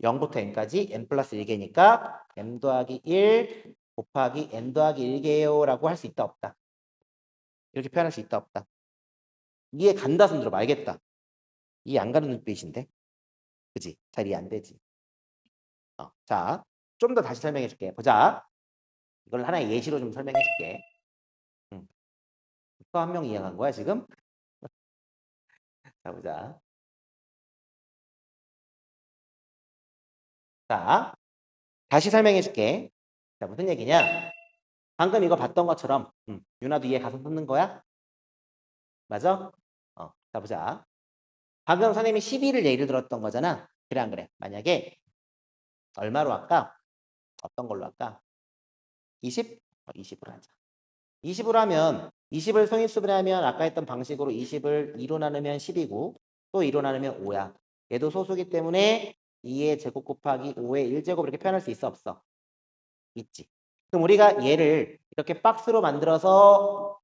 0부터 n까지 n 플러스 1개니까 m 더하기 1 곱하기 n 더하기 1개요 라고 할 수 있다 없다? 이렇게 표현할 수 있다 없다? 이해 간다 손 들어봐. 알겠다. 이해 안 가는 눈빛인데? 그지? 잘 이해 안 되지? 자, 좀 더 다시 설명해 줄게. 보자. 이걸 하나의 예시로 좀 설명해 줄게. 또 한 명 이해한 거야 지금? 자, 보자. 자, 다시 설명해 줄게. 자, 무슨 얘기냐? 방금 이거 봤던 것처럼 유나도 이해 가서 듣는 거야? 맞아? 자, 보자. 방금 선생님이 12를 예를 들었던 거잖아. 그래 안 그래? 만약에 얼마로 할까? 어떤 걸로 할까? 20? 20으로 하자. 20으로 하면 20을 성인수분해 하면 아까 했던 방식으로 20을 2로 나누면 10이고 또 2로 나누면 5야. 얘도 소수기 때문에 2의 제곱 곱하기 5의 1제곱 이렇게 표현할 수 있어 없어? 있지. 그럼 우리가 얘를 이렇게 박스로 만들어서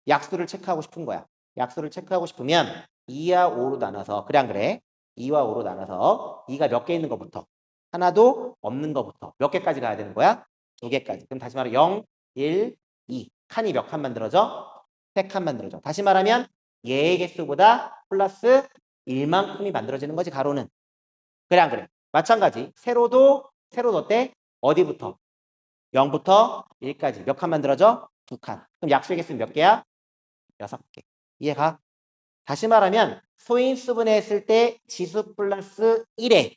약수를 체크하고 싶은 거야. 약수를 체크하고 싶으면 2와 5로 나눠서 그래 안 그래? 2와 5로 나눠서 2가 몇 개 있는 것부터 하나도 없는 거부터 몇 개까지 가야 되는 거야? 2개까지. 그럼 다시 말해 0, 1, 2. 칸이 몇 칸 만들어져? 3칸 만들어져. 다시 말하면 얘의 개수보다 플러스 1만큼이 만들어지는 거지, 가로는. 그래, 안 그래? 마찬가지. 세로도 어때? 어디부터? 0부터 1까지. 몇 칸 만들어져? 2칸. 그럼 약수의 개수는 몇 개야? 6개. 이해가? 다시 말하면 소인수분해 했을 때 지수 플러스 1에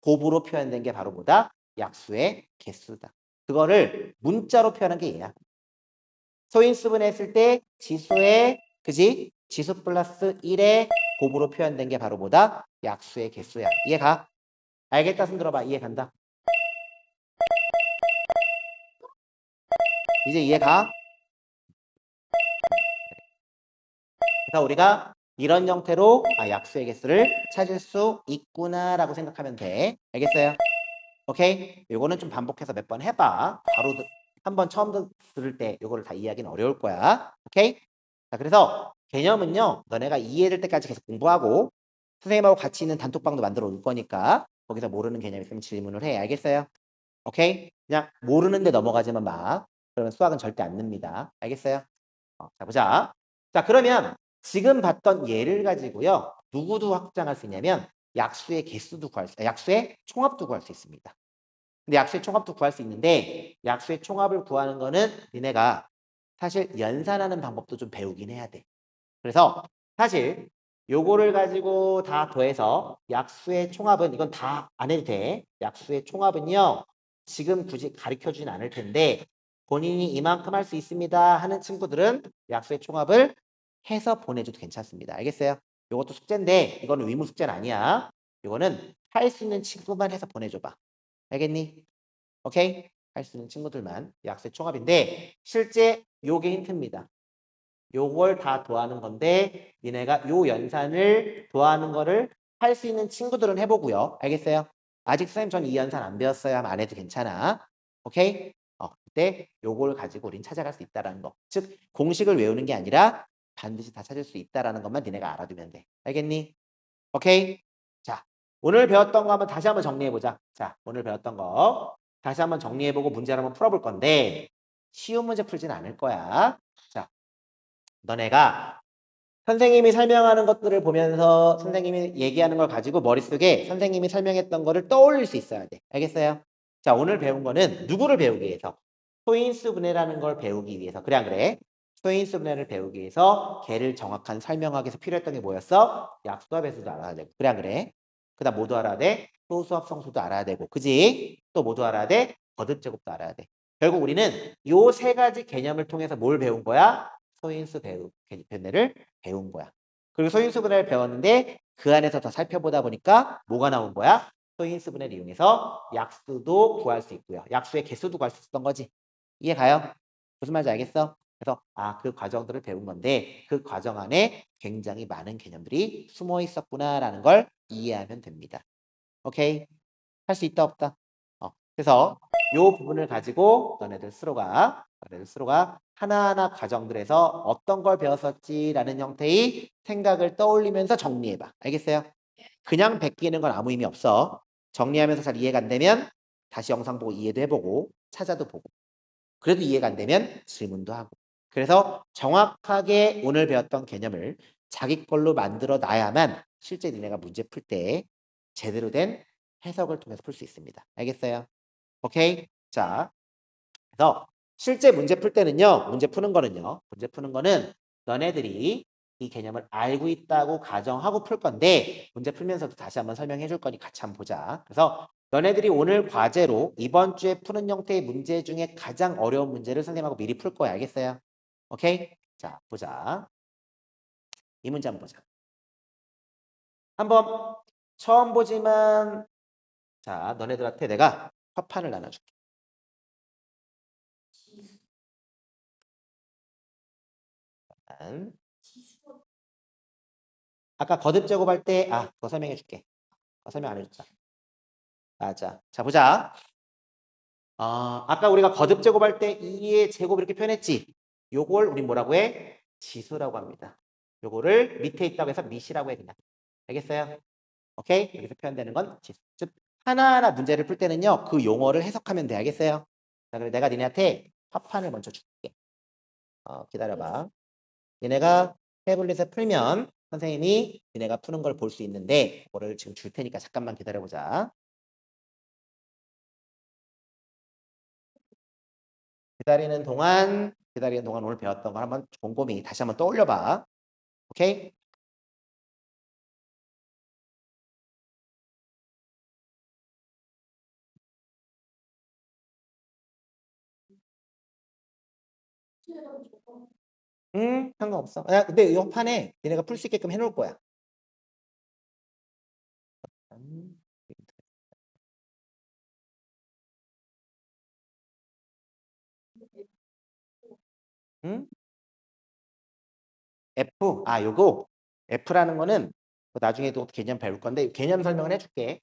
곱으로 표현된 게 바로 뭐다? 약수의 개수다. 그거를 문자로 표현한 게 얘야. 소인수분해 했을 때 지수의, 그지? 지수 플러스 1에 곱으로 표현된 게 바로 뭐다? 약수의 개수야. 이해가? 알겠다 손 들어봐. 이해간다. 이제 이해가? 그래서 우리가 이런 형태로 약수의 개수를 찾을 수 있구나라고 생각하면 돼. 알겠어요? 오케이? 요거는 좀 반복해서 몇 번 해봐. 바로 한번 처음 들을 때 요거를 다 이해하기는 어려울 거야. 오케이? 자, 그래서 개념은요. 너네가 이해될 때까지 계속 공부하고 선생님하고 같이 있는 단톡방도 만들어 올 거니까 거기서 모르는 개념 있으면 질문을 해. 알겠어요? 오케이? 그냥 모르는데 넘어가지만 마. 그러면 수학은 절대 안 늡니다. 알겠어요? 자, 보자. 자, 그러면 지금 봤던 예를 가지고요. 누구도 확장할 수 있냐면 약수의 개수도 약수의 총합도 구할 수 있습니다. 근데 약수의 총합도 구할 수 있는데 약수의 총합을 구하는 거는 니네가 사실 연산하는 방법도 좀 배우긴 해야 돼. 그래서 사실 요거를 가지고 다 더해서 약수의 총합은 이건 다 안 해도 돼. 약수의 총합은요. 지금 굳이 가르쳐주진 않을 텐데 본인이 이만큼 할 수 있습니다 하는 친구들은 약수의 총합을 해서 보내줘도 괜찮습니다. 알겠어요? 요것도 숙제인데 이거는 의무 숙제는 아니야. 이거는 할 수 있는 친구만 해서 보내줘봐. 알겠니? 오케이? 할 수 있는 친구들만 약수의 총합인데 실제 요게 힌트입니다. 요걸 다 더하는 건데 니네가 요 연산을 더하는 거를 할 수 있는 친구들은 해보고요. 알겠어요? 아직 선생님 전 이 연산 안 배웠어요 하면 안 해도 괜찮아. 오케이? 그때 요걸 가지고 우린 찾아갈 수 있다라는 거. 즉 공식을 외우는 게 아니라 반드시 다 찾을 수 있다라는 것만 니네가 알아두면 돼. 알겠니? 오케이? 자, 오늘 배웠던 거 한번 다시 한번 정리해보자. 자, 오늘 배웠던 거 다시 한번 정리해보고 문제를 한번 풀어볼 건데 쉬운 문제 풀진 않을 거야. 자, 너네가 선생님이 설명하는 것들을 보면서 선생님이 얘기하는 걸 가지고 머릿속에 선생님이 설명했던 거를 떠올릴 수 있어야 돼. 알겠어요? 자, 오늘 배운 거는 누구를 배우기 위해서? 소인수 분해라는 걸 배우기 위해서. 그래 안 그래? 소인수 분해를 배우기 위해서 걔를 정확한 설명하기 위해서 필요했던 게 뭐였어? 약수와 배수도 알아야 되고. 그래 안 그래? 그다음 뭐도 알아야 돼? 소수합 성수도 알아야 되고. 그지? 또 뭐도 알아야 돼? 거듭 제곱도 알아야 돼. 결국 우리는 요 세 가지 개념을 통해서 뭘 배운 거야? 소인수 분해를 배운 거야. 그리고 소인수 분해를 배웠는데 그 안에서 더 살펴보다 보니까 뭐가 나온 거야? 소인수 분해를 이용해서 약수도 구할 수 있고요. 약수의 개수도 구할 수 있었던 거지. 이해 가요? 무슨 말인지 알겠어? 그래서 그 과정들을 배운 건데 그 과정 안에 굉장히 많은 개념들이 숨어 있었구나라는 걸 이해하면 됩니다. 오케이? 할 수 있다 없다? 그래서 이 부분을 가지고 너네들 스스로가 하나하나 과정들에서 어떤 걸 배웠었지라는 형태의 생각을 떠올리면서 정리해봐. 알겠어요? 그냥 베끼는 건 아무 의미 없어. 정리하면서 잘 이해가 안 되면 다시 영상 보고 이해도 해보고 찾아도 보고. 그래도 이해가 안 되면 질문도 하고. 그래서 정확하게 오늘 배웠던 개념을 자기 걸로 만들어 놔야만 실제 니네가 문제 풀 때 제대로 된 해석을 통해서 풀 수 있습니다. 알겠어요? 오케이? 자, 그래서 실제 문제 풀 때는요. 문제 푸는 거는 너네들이 이 개념을 알고 있다고 가정하고 풀 건데 문제 풀면서도 다시 한번 설명해 줄 거니 같이 한번 보자. 그래서 너네들이 오늘 과제로 이번 주에 푸는 형태의 문제 중에 가장 어려운 문제를 선생님하고 미리 풀 거야. 알겠어요? 오케이? 자, 보자. 이 문제 한번 보자. 한번 처음 보지만 자, 너네들한테 내가 화판을 나눠줄게. 아까 거듭 제곱할 때, 더 설명해 줄게. 설명 안 해줬다. 맞아. 자, 보자. 아까 우리가 거듭 제곱할 때 2의 제곱 이렇게 표현했지? 요걸 우리 뭐라고 해? 지수라고 합니다. 요거를 밑에 있다고 해서 밑이라고 해, 그냥. 알겠어요? 오케이? 여기서 표현되는 건 지수. 즉, 하나하나 문제를 풀 때는요. 그 용어를 해석하면 돼. 알겠어요? 자, 그럼 내가 니네한테 화판을 먼저 줄게. 기다려봐. 니네가 태블릿에 풀면 선생님이 니네가 푸는 걸 볼 수 있는데 그거를 지금 줄 테니까 잠깐만 기다려보자. 기다리는 동안 오늘 배웠던 걸 한번 곰곰이 다시 한번 떠올려봐. 오케이? 상관없어. 야, 근데 이 판에 니네가 풀 수 있게끔 해놓을 거야. 응? F. 요거 F라는 거는 나중에 또 개념 배울 건데 개념 설명을 해줄게.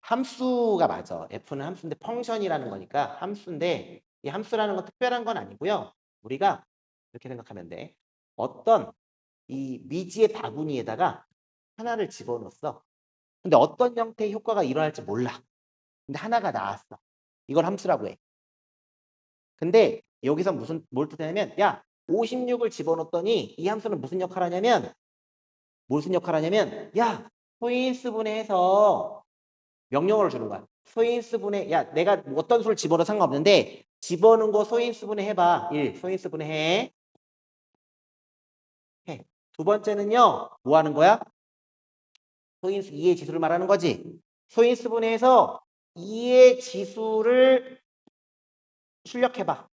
함수가 맞아. F는 함수인데 펑션이라는 거니까 함수인데 이 함수라는 건 특별한 건 아니고요. 우리가 이렇게 생각하면 돼. 어떤 이 미지의 바구니에다가 하나를 집어넣었어. 근데 어떤 형태의 효과가 일어날지 몰라. 근데 하나가 나왔어. 이걸 함수라고 해. 근데 여기서 뭘 뜻하냐면 야 56을 집어넣었더니 이 함수는 무슨 역할을 하냐면 야 소인수분해 해서 명령어를 주는 거야. 소인수분해 야 내가 어떤 수를 집어넣어 상관없는데 집어넣은 거 소인수분해 해봐. 1 소인수분해 해. 두 번째는요 뭐 하는 거야? 소인수 2의 지수를 말하는 거지. 소인수분해해서 2의 지수를 출력해봐.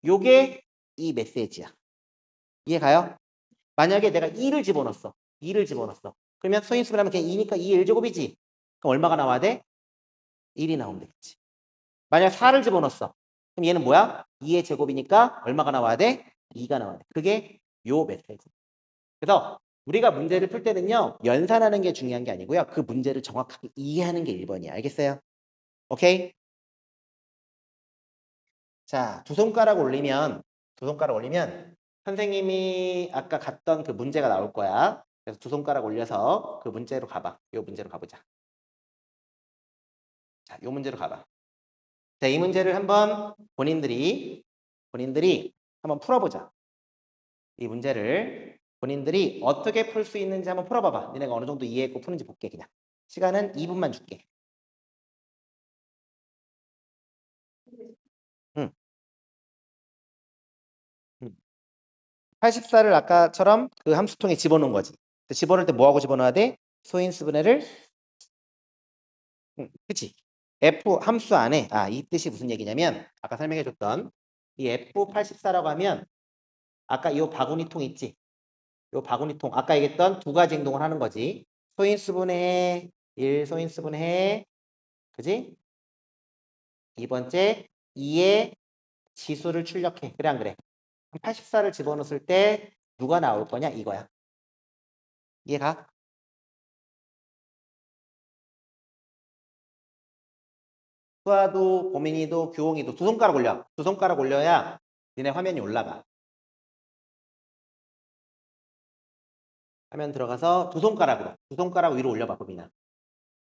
요게 이 메시지야. 이해가요? 만약에 내가 2를 집어넣었어. 2를 집어넣었어. 그러면 소인수분 하면 그냥 2니까 2의 1제곱이지. 그럼 얼마가 나와야 돼? 1이 나오면 되겠지. 만약 4를 집어넣었어. 그럼 얘는 뭐야? 2의 제곱이니까 얼마가 나와야 돼? 2가 나와야 돼. 그게 요 메시지. 그래서 우리가 문제를 풀 때는요. 연산하는 게 중요한 게 아니고요. 그 문제를 정확하게 이해하는 게 1번이야. 알겠어요? 오케이? 자, 두 손가락 올리면 선생님이 아까 갔던 그 문제가 나올 거야. 그래서 두 손가락 올려서 그 문제로 가봐. 요 문제로 가보자. 자, 요 문제로 가봐. 자, 이 문제를 한번 본인들이 한번 풀어보자. 이 문제를 본인들이 어떻게 풀 수 있는지 한번 풀어봐봐. 니네가 어느 정도 이해했고 푸는지 볼게 그냥. 시간은 2분만 줄게. 응. 84를 아까처럼 그 함수통에 집어넣은 거지. 집어넣을 때 뭐하고 집어넣어야 돼? 소인수분해를 그치? F 함수 안에 이 뜻이 무슨 얘기냐면 아까 설명해줬던 이 F84라고 하면 아까 이 바구니통 있지? 이 바구니통 아까 얘기했던 두 가지 행동을 하는 거지. 소인수분해 1 소인수분해 그지? 2번째 2의 지수를 출력해. 그래 안 그래? 84를 집어넣었을 때 누가 나올 거냐 이거야. 이해가? 수아도 보민이도 규홍이도 두 손가락 올려. 두 손가락 올려야 니네 화면이 올라가. 화면 들어가서 두 손가락 위로 올려봐 보민아.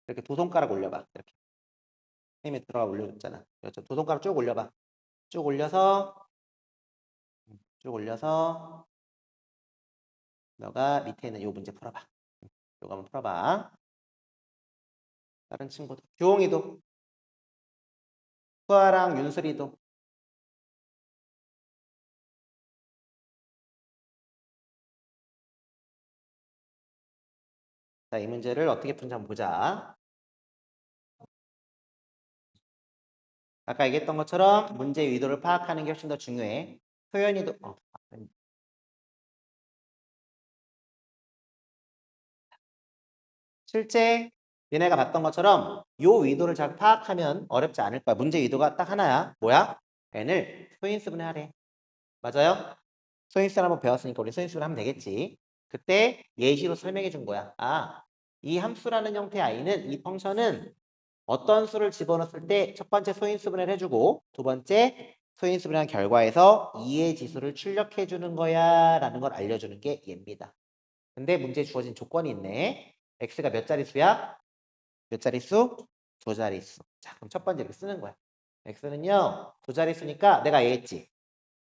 이렇게 두 손가락 올려봐. 이렇게. 선생님이 들어가 올려줬잖아. 그렇죠. 두 손가락 쭉 올려봐. 쭉 올려서 너가 밑에 있는 요 문제 풀어봐. 요거 한번 풀어봐. 다른 친구도. 규홍이도. 수아랑 윤슬이도. 자, 이 문제를 어떻게 푸는지 한번 보자. 아까 얘기했던 것처럼 문제의 의도를 파악하는 게 훨씬 더 중요해. 소연이도 실제 얘네가 봤던 것처럼 요 의도를 잘 파악하면 어렵지 않을 거야. 문제 의도가 딱 하나야. 뭐야? n을 소인수분해 하래. 맞아요? 소인수분 한번 배웠으니까 우리 소인수분 하면 되겠지. 그때 예시로 설명해 준 거야. 이 함수라는 형태의 i는 이 펑션은 어떤 수를 집어넣었을 때 첫 번째 소인수분해를 해주고 두 번째 소인수분해한 결과에서 2의 지수를 출력해 주는 거야 라는 걸 알려주는 게 얘입니다. 근데 문제에 주어진 조건이 있네. x가 몇 자릿수야? 몇 자릿수? 두 자릿수. 자, 그럼 첫 번째 이렇게 쓰는 거야. x는요, 두 자릿수니까 내가 얘기했지.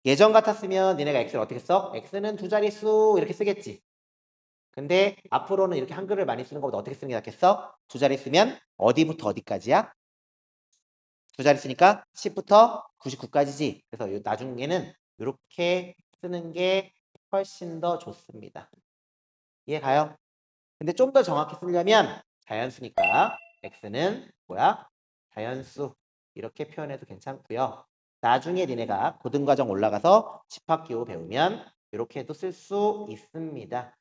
예전 같았으면 니네가 x를 어떻게 써? x는 두 자릿수 이렇게 쓰겠지. 근데 앞으로는 이렇게 한글을 많이 쓰는 것보다 어떻게 쓰는 게 낫겠어? 두 자릿수면 어디부터 어디까지야? 두 자릿수니까 10부터 99까지지. 그래서 나중에는 이렇게 쓰는 게 훨씬 더 좋습니다. 이해 가요? 근데 좀 더 정확히 쓰려면 자연수니까 x는 뭐야? 자연수 이렇게 표현해도 괜찮고요. 나중에 니네가 고등과정 올라가서 집합기호 배우면 이렇게도 쓸 수 있습니다.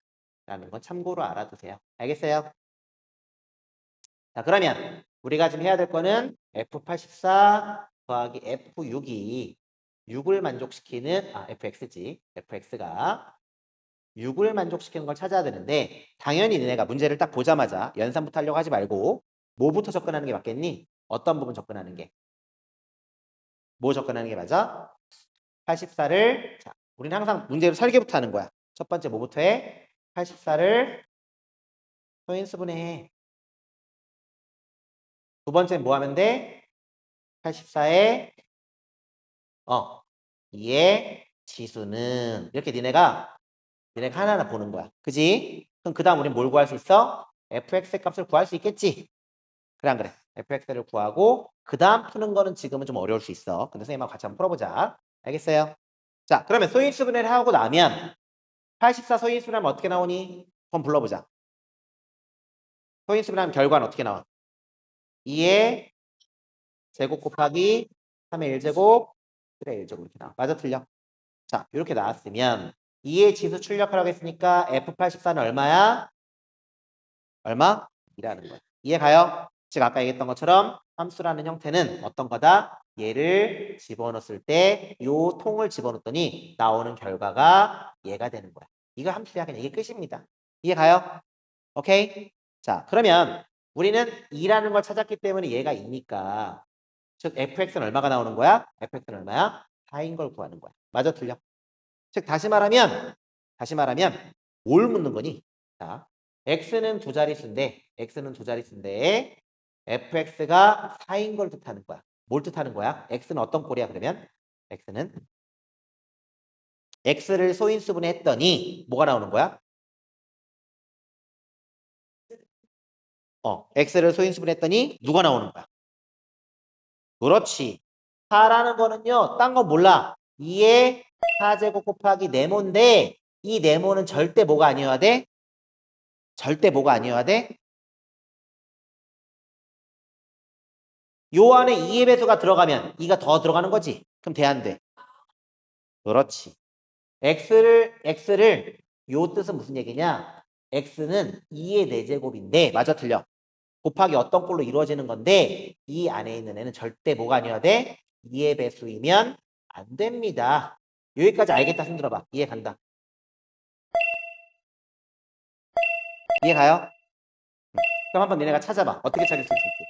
라는 건 참고로 알아두세요. 알겠어요? 자, 그러면 우리가 지금 해야 될 거는 F84 더하기 F6이 6을 만족시키는, FX지. FX가 6을 만족시키는 걸 찾아야 되는데 당연히 너네가 문제를 딱 보자마자 연산부터 하려고 하지 말고 뭐부터 접근하는 게 맞겠니? 어떤 부분 접근하는 게? 뭐 접근하는 게 맞아? 84를 자, 우리는 항상 문제를 설계부터 하는 거야. 첫 번째 뭐부터 해? 84를 소인수분해. 두 번째 뭐 하면 돼? 84에 2의 지수는 이렇게 니네가 하나하나 보는 거야. 그지? 그럼 그 다음 우린 뭘 구할 수 있어? fx 값을 구할 수 있겠지? 그래 안 그래? fx를 구하고 그 다음 푸는 거는 지금은 좀 어려울 수 있어. 근데 선생님하고 같이 한번 풀어보자. 알겠어요? 자, 그러면 소인수분해를 하고 나면 84 소인수분해하면 어떻게 나오니? 한번 불러보자. 소인수분해하면 결과는 어떻게 나와? 2의 제곱 곱하기 3의 1제곱 3의 1제곱 이렇게 나와. 맞아 틀려? 자, 이렇게 나왔으면 2의 지수 출력하라고 했으니까 F84는 얼마야? 얼마? 2라는 거야. 이해 가요? 즉 아까 얘기했던 것처럼 함수라는 형태는 어떤 거다? 얘를 집어넣었을 때 이 통을 집어넣었더니 나오는 결과가 얘가 되는 거야. 이거 함수야. 그냥 이게 끝입니다. 이해 가요? 오케이? 자, 그러면 우리는 2라는 걸 찾았기 때문에 얘가 2니까 즉 fx는 얼마가 나오는 거야? fx는 얼마야? 4인 걸 구하는 거야. 맞아 틀려? 즉 다시 말하면 뭘 묻는 거니? 자, x는 두 자릿수인데 fx가 4인 걸 뜻하는 거야. 뭘 뜻하는 거야? x는 어떤 꼴이야 그러면? x는 x를 소인수분해 했더니 뭐가 나오는 거야? x를 소인수분해 했더니 누가 나오는 거야? 그렇지. 4라는 거는요. 딴 건 몰라. 2의 4제곱 곱하기 네모인데 이 네모는 절대 뭐가 아니어야 돼? 절대 뭐가 아니어야 돼? 요 안에 2의 배수가 들어가면 2가 더 들어가는 거지. 그럼 돼 안 돼? 그렇지. x를 요 뜻은 무슨 얘기냐? x는 2의 4제곱인데 맞아 틀려. 곱하기 어떤 꼴로 이루어지는 건데 이 안에 있는 애는 절대 뭐가 아니어야 돼? 2의 배수이면 안 됩니다. 여기까지 알겠다 손 들어봐. 이해 간다. 이해 가요? 그럼 한번 니네가 찾아봐. 어떻게 찾을 수 있을지.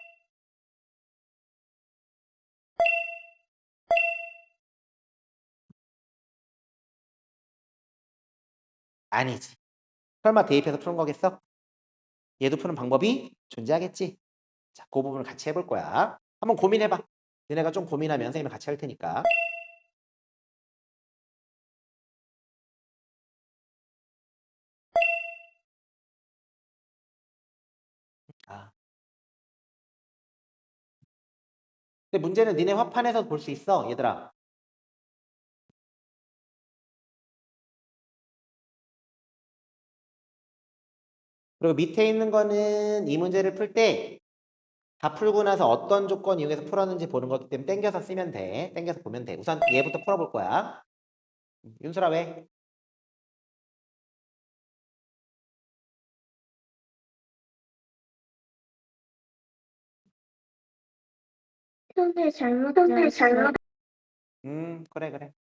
아니지. 설마 대입해서 푸는 거겠어? 얘도 푸는 방법이 존재하겠지. 자, 그 부분을 같이 해볼 거야. 한번 고민해봐. 너네가 좀 고민하면 선생님이 같이 할 테니까. 아. 근데 문제는 니네 화판에서 볼 수 있어, 얘들아. 그리고 밑에 있는 거는 이 문제를 풀 때 다 풀고 나서 어떤 조건 이용해서 풀었는지 보는 거기 때문에 땡겨서 쓰면 돼. 땡겨서 보면 돼. 우선 얘부터 풀어볼 거야. 윤수라 왜? 선생님 잘못 그래, 그래.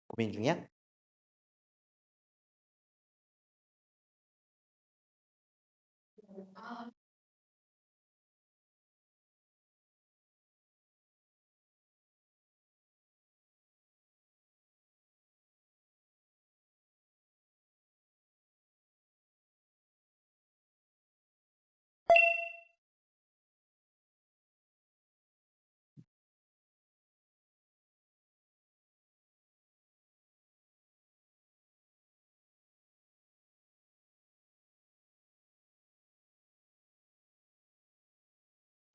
고민 중이야?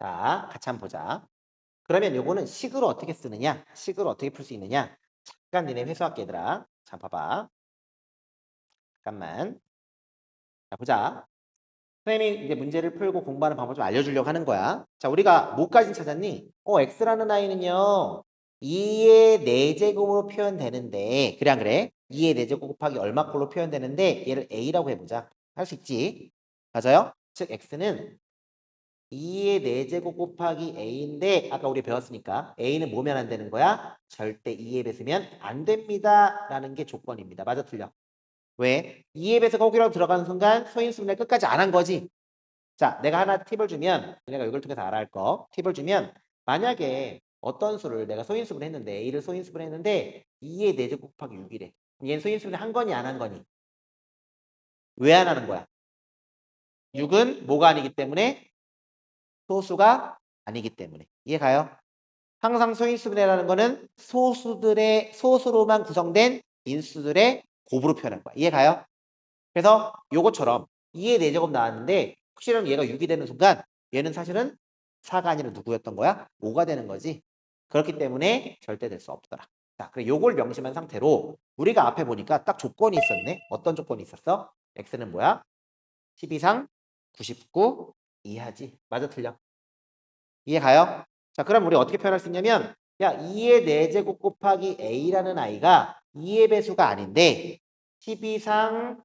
자, 같이 한번 보자. 그러면 요거는 식으로 어떻게 쓰느냐? 식으로 어떻게 풀 수 있느냐? 잠깐 니네 회수할게, 얘들아. 자, 봐봐. 잠깐만. 자, 보자. 선생님이 이제 문제를 풀고 공부하는 방법 좀 알려주려고 하는 거야. 자, 우리가 뭐까지 찾았니? x라는 아이는요, 2의 4제곱으로 표현되는데, 그래, 안 그래? 2의 4제곱 곱하기 얼마꼴로 표현되는데, 얘를 a라고 해보자. 할 수 있지? 맞아요? 즉, x는 2의 4제곱 곱하기 a인데, 아까 우리 배웠으니까, a는 뭐면 안 되는 거야? 절대 2에 배수면 안 됩니다. 라는 게 조건입니다. 맞아, 틀려? 왜? 2의 배수가 거기로 들어가는 순간 소인수분해 끝까지 안 한 거지. 자, 내가 하나 팁을 주면, 내가 이걸 통해서 알아야 할 거, 팁을 주면, 만약에 어떤 수를 내가 소인수분 했는데, a를 소인수분 했는데, 2의 4제곱 곱하기 6이래. 얘는 소인수분해 한 거니, 안 한 거니? 왜 안 하는 거야? 6은 뭐가 아니기 때문에? 소수가 아니기 때문에. 이해 가요? 항상 소인수분해라는 거는 소수로만 구성된 인수들의 곱으로 표현할 거야. 이해 가요? 그래서 요것처럼 2의 4제곱 나왔는데 확실한 얘가 6이 되는 순간 얘는 사실은 4가 아니라 누구였던 거야? 5가 되는 거지. 그렇기 때문에 절대 될 수 없더라. 자, 그래 요걸 명심한 상태로 우리가 앞에 보니까 딱 조건이 있었네. 어떤 조건이 있었어? x는 뭐야? 10 이상 99 이하지. 맞아, 틀려? 이해 가요? 자, 그럼 우리 어떻게 표현할 수 있냐면 야, 2의 4제곱 곱하기 a라는 아이가 2의 배수가 아닌데 10 이상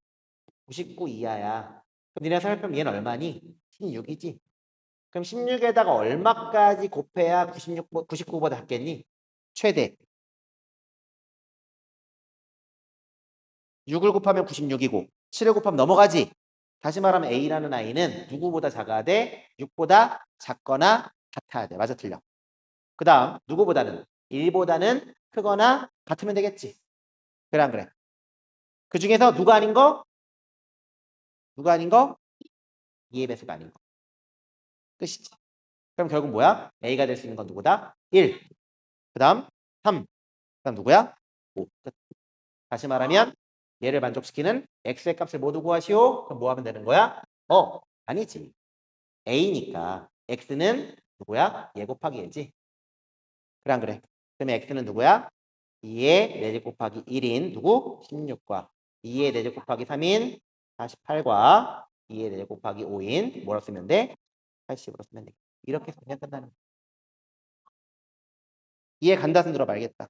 99 이하야. 그럼 니네가 생각해보면 얘는 얼마니? 16이지. 그럼 16에다가 얼마까지 곱해야 99보다 작겠니? 최대. 6을 곱하면 96이고 7을 곱하면 넘어가지. 다시 말하면 A라는 아이는 누구보다 작아야 돼? 6보다 작거나 같아야 돼. 맞아, 틀려. 그 다음 누구보다는 1보다는 크거나 같으면 되겠지. 그래, 안 그래? 그 중에서 누가 아닌 거? 누가 아닌 거? 2의 배수가 아닌 거. 끝이지. 그럼 결국 뭐야? A가 될 수 있는 건 누구다? 1. 그 다음 3. 그 다음 누구야? 5. 끝. 다시 말하면 얘를 만족시키는 x의 값을 모두 구하시오. 그럼 뭐 하면 되는 거야? 아니지. a니까 x는 누구야? 얘 곱하기 얘지. 그래, 안 그래? 그러면 x는 누구야? 2의 4제 곱하기 1인 누구? 16과 2의 4제 곱하기 3인 48과 2의 4제 곱하기 5인 뭐라 쓰면 돼? 80으로 쓰면 돼. 이렇게 해서 그냥 끝나는 거야. 이해 간다 손들어 봐야겠다.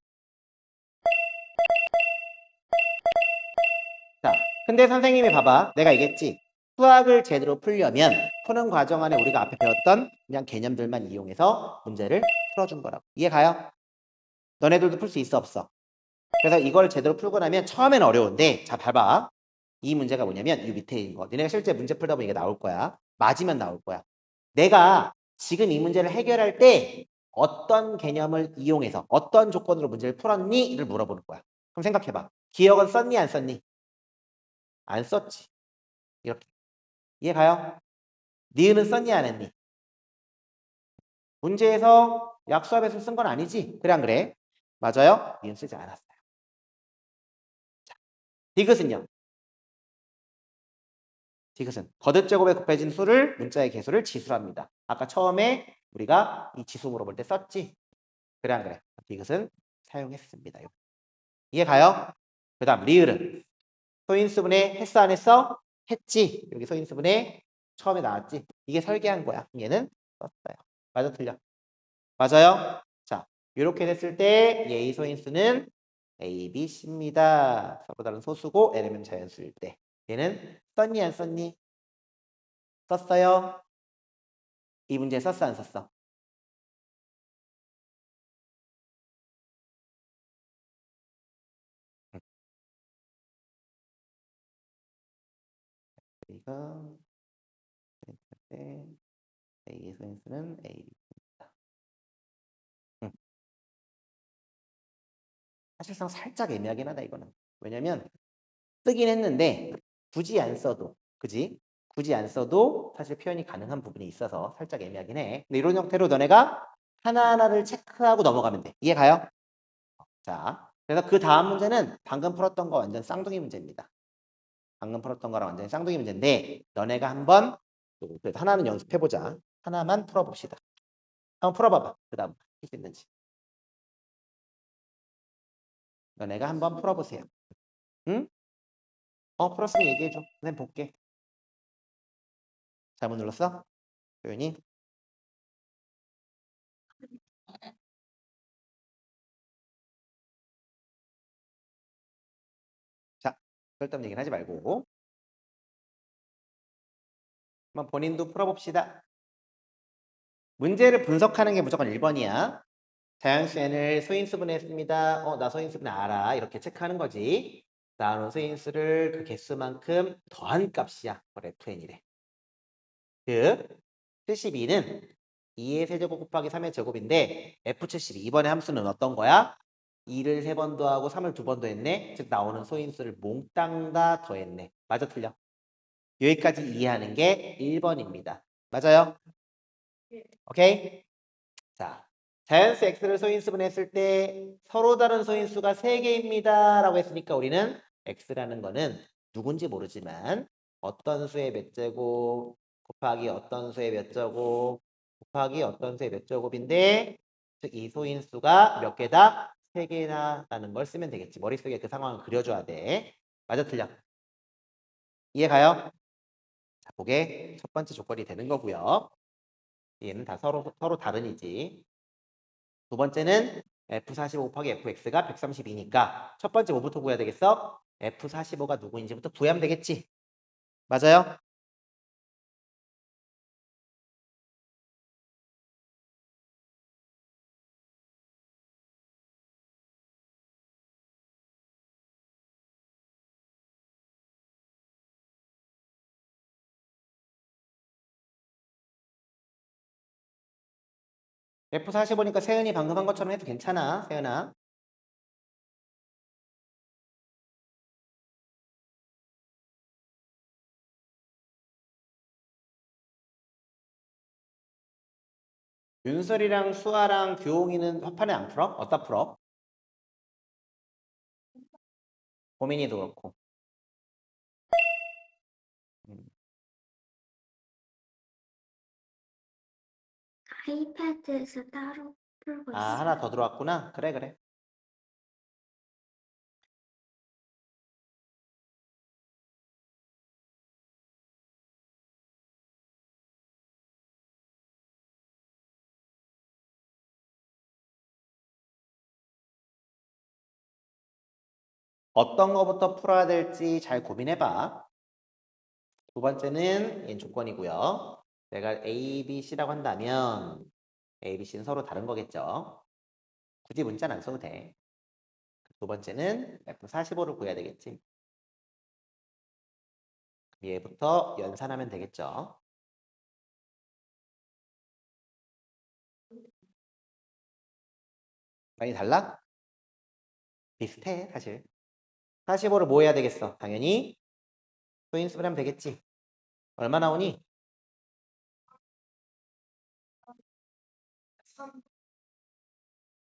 자, 근데 선생님이 봐봐. 내가 얘기했지. 수학을 제대로 풀려면 푸는 과정 안에 우리가 앞에 배웠던 그냥 개념들만 이용해서 문제를 풀어준 거라고. 이해 가요? 너네들도 풀 수 있어, 없어? 그래서 이걸 제대로 풀고 나면 처음에는 어려운데 자, 봐봐. 이 문제가 뭐냐면 이 밑에 있는 거. 너네가 실제 문제 풀다 보면 이게 나올 거야. 맞으면 나올 거야. 내가 지금 이 문제를 해결할 때 어떤 개념을 이용해서 어떤 조건으로 문제를 풀었니?를 물어보는 거야. 그럼 생각해봐. 기억은 썼니, 안 썼니? 안 썼지. 이렇게. 이해 가요? 니은은 썼니, 안 했니? 문제에서 약수합에서 쓴 건 아니지? 그래, 안 그래? 맞아요? 니은 쓰지 않았어요. 자, 디귿은요? 디귿은 거듭 제곱에 곱해진 수를 문자의 개수를 지수랍니다. 아까 처음에 우리가 이 지수 물어볼 때 썼지? 그래, 안 그래? 디귿은 사용했습니다. 이해 가요? 그 다음 리을은 소인수분해 했어, 안 했어? 했지. 여기 소인수분해 처음에 나왔지. 이게 설계한 거야. 얘는 썼어요. 맞아, 틀려? 맞아요? 자, 이렇게 됐을 때 예의 소인수는 A, B, C입니다. 서로 다른 소수고 L은 자연수일 때 얘는 썼니, 안 썼니? 썼어요? 이 문제 썼어, 안 썼어? 이거 A의 소인수는 A. 사실상 살짝 애매하긴 하다 이거는. 왜냐면 쓰긴 했는데 굳이 안 써도 그지? 굳이 안 써도 사실 표현이 가능한 부분이 있어서 살짝 애매하긴 해. 근데 이런 형태로 너네가 하나하나를 체크하고 넘어가면 돼. 이해 가요? 자, 그래서 그 다음 문제는 방금 풀었던 거 완전 쌍둥이 문제입니다. 방금 풀었던 거랑 완전 쌍둥이 문제인데 너네가 한번 그래도 하나는 연습해보자. 하나만 풀어봅시다. 한번 풀어봐봐. 그 다음 할 수 있는지. 너네가 한번 풀어보세요. 응? 풀었으면 얘기해줘. 선생님 볼게. 잘못 눌렀어? 조윤이? 자, 쓸데없는 얘기는 하지 말고 한번 본인도 풀어봅시다. 문제를 분석하는 게 무조건 1번이야. 자연수 n을 소인수분해 했습니다. 나 소인수분해 알아. 이렇게 체크하는 거지. 나오는 소인수를 그 개수만큼 더한 값이야. 그걸 fn이래. 즉 72는 2의 세제곱 곱하기 3의 제곱인데 F72 이번에 함수는 어떤 거야? 2를 3번 더하고 3을 2번 더했네. 즉 나오는 소인수를 몽땅 다 더했네. 맞아 틀려? 여기까지 이해하는 게 1번입니다. 맞아요? 오케이? 자, 자연수 x를 소인수분 했을 때 서로 다른 소인수가 3개입니다. 라고 했으니까 우리는 x라는 거는 누군지 모르지만 어떤 수의 몇 제곱 곱하기 어떤 수의 몇 제곱 곱하기 어떤 수의 몇 제곱인데 즉 이 소인수가 몇 개다? 3개나 라는 걸 쓰면 되겠지. 머릿속에 그 상황을 그려줘야 돼. 맞아 틀려? 이해 가요? 자, 그게 첫 번째 조건이 되는 거고요. 얘는 다 서로 다른이지. 두 번째는 F45 곱하기 FX가 132니까 첫 번째 뭐부터 구해야 되겠어? F45가 누구인지부터 구하면 되겠지. 맞아요? F45니까 세은이 방금 한 것처럼 해도 괜찮아. 세은아. 윤설이랑 수아랑 교홍이는 화판에 안 풀어? 어디다 풀어? 고민이도 그렇고. 음. 아이패드에서 따로 풀고 아, 하나 있어요. 더 들어왔구나. 그래, 그래. 어떤 거부터 풀어야 될지 잘 고민해봐. 두 번째는 얘는 조건이고요. 내가 A, B, C라고 한다면 A, B, C는 서로 다른 거겠죠. 굳이 문자는 안 써도 돼. 두 번째는 F45를 구해야 되겠지. 얘부터 연산하면 되겠죠. 많이 달라? 비슷해, 사실. 45를 뭐 해야 되겠어? 당연히 소인수분 하면 되겠지. 얼마 나오니?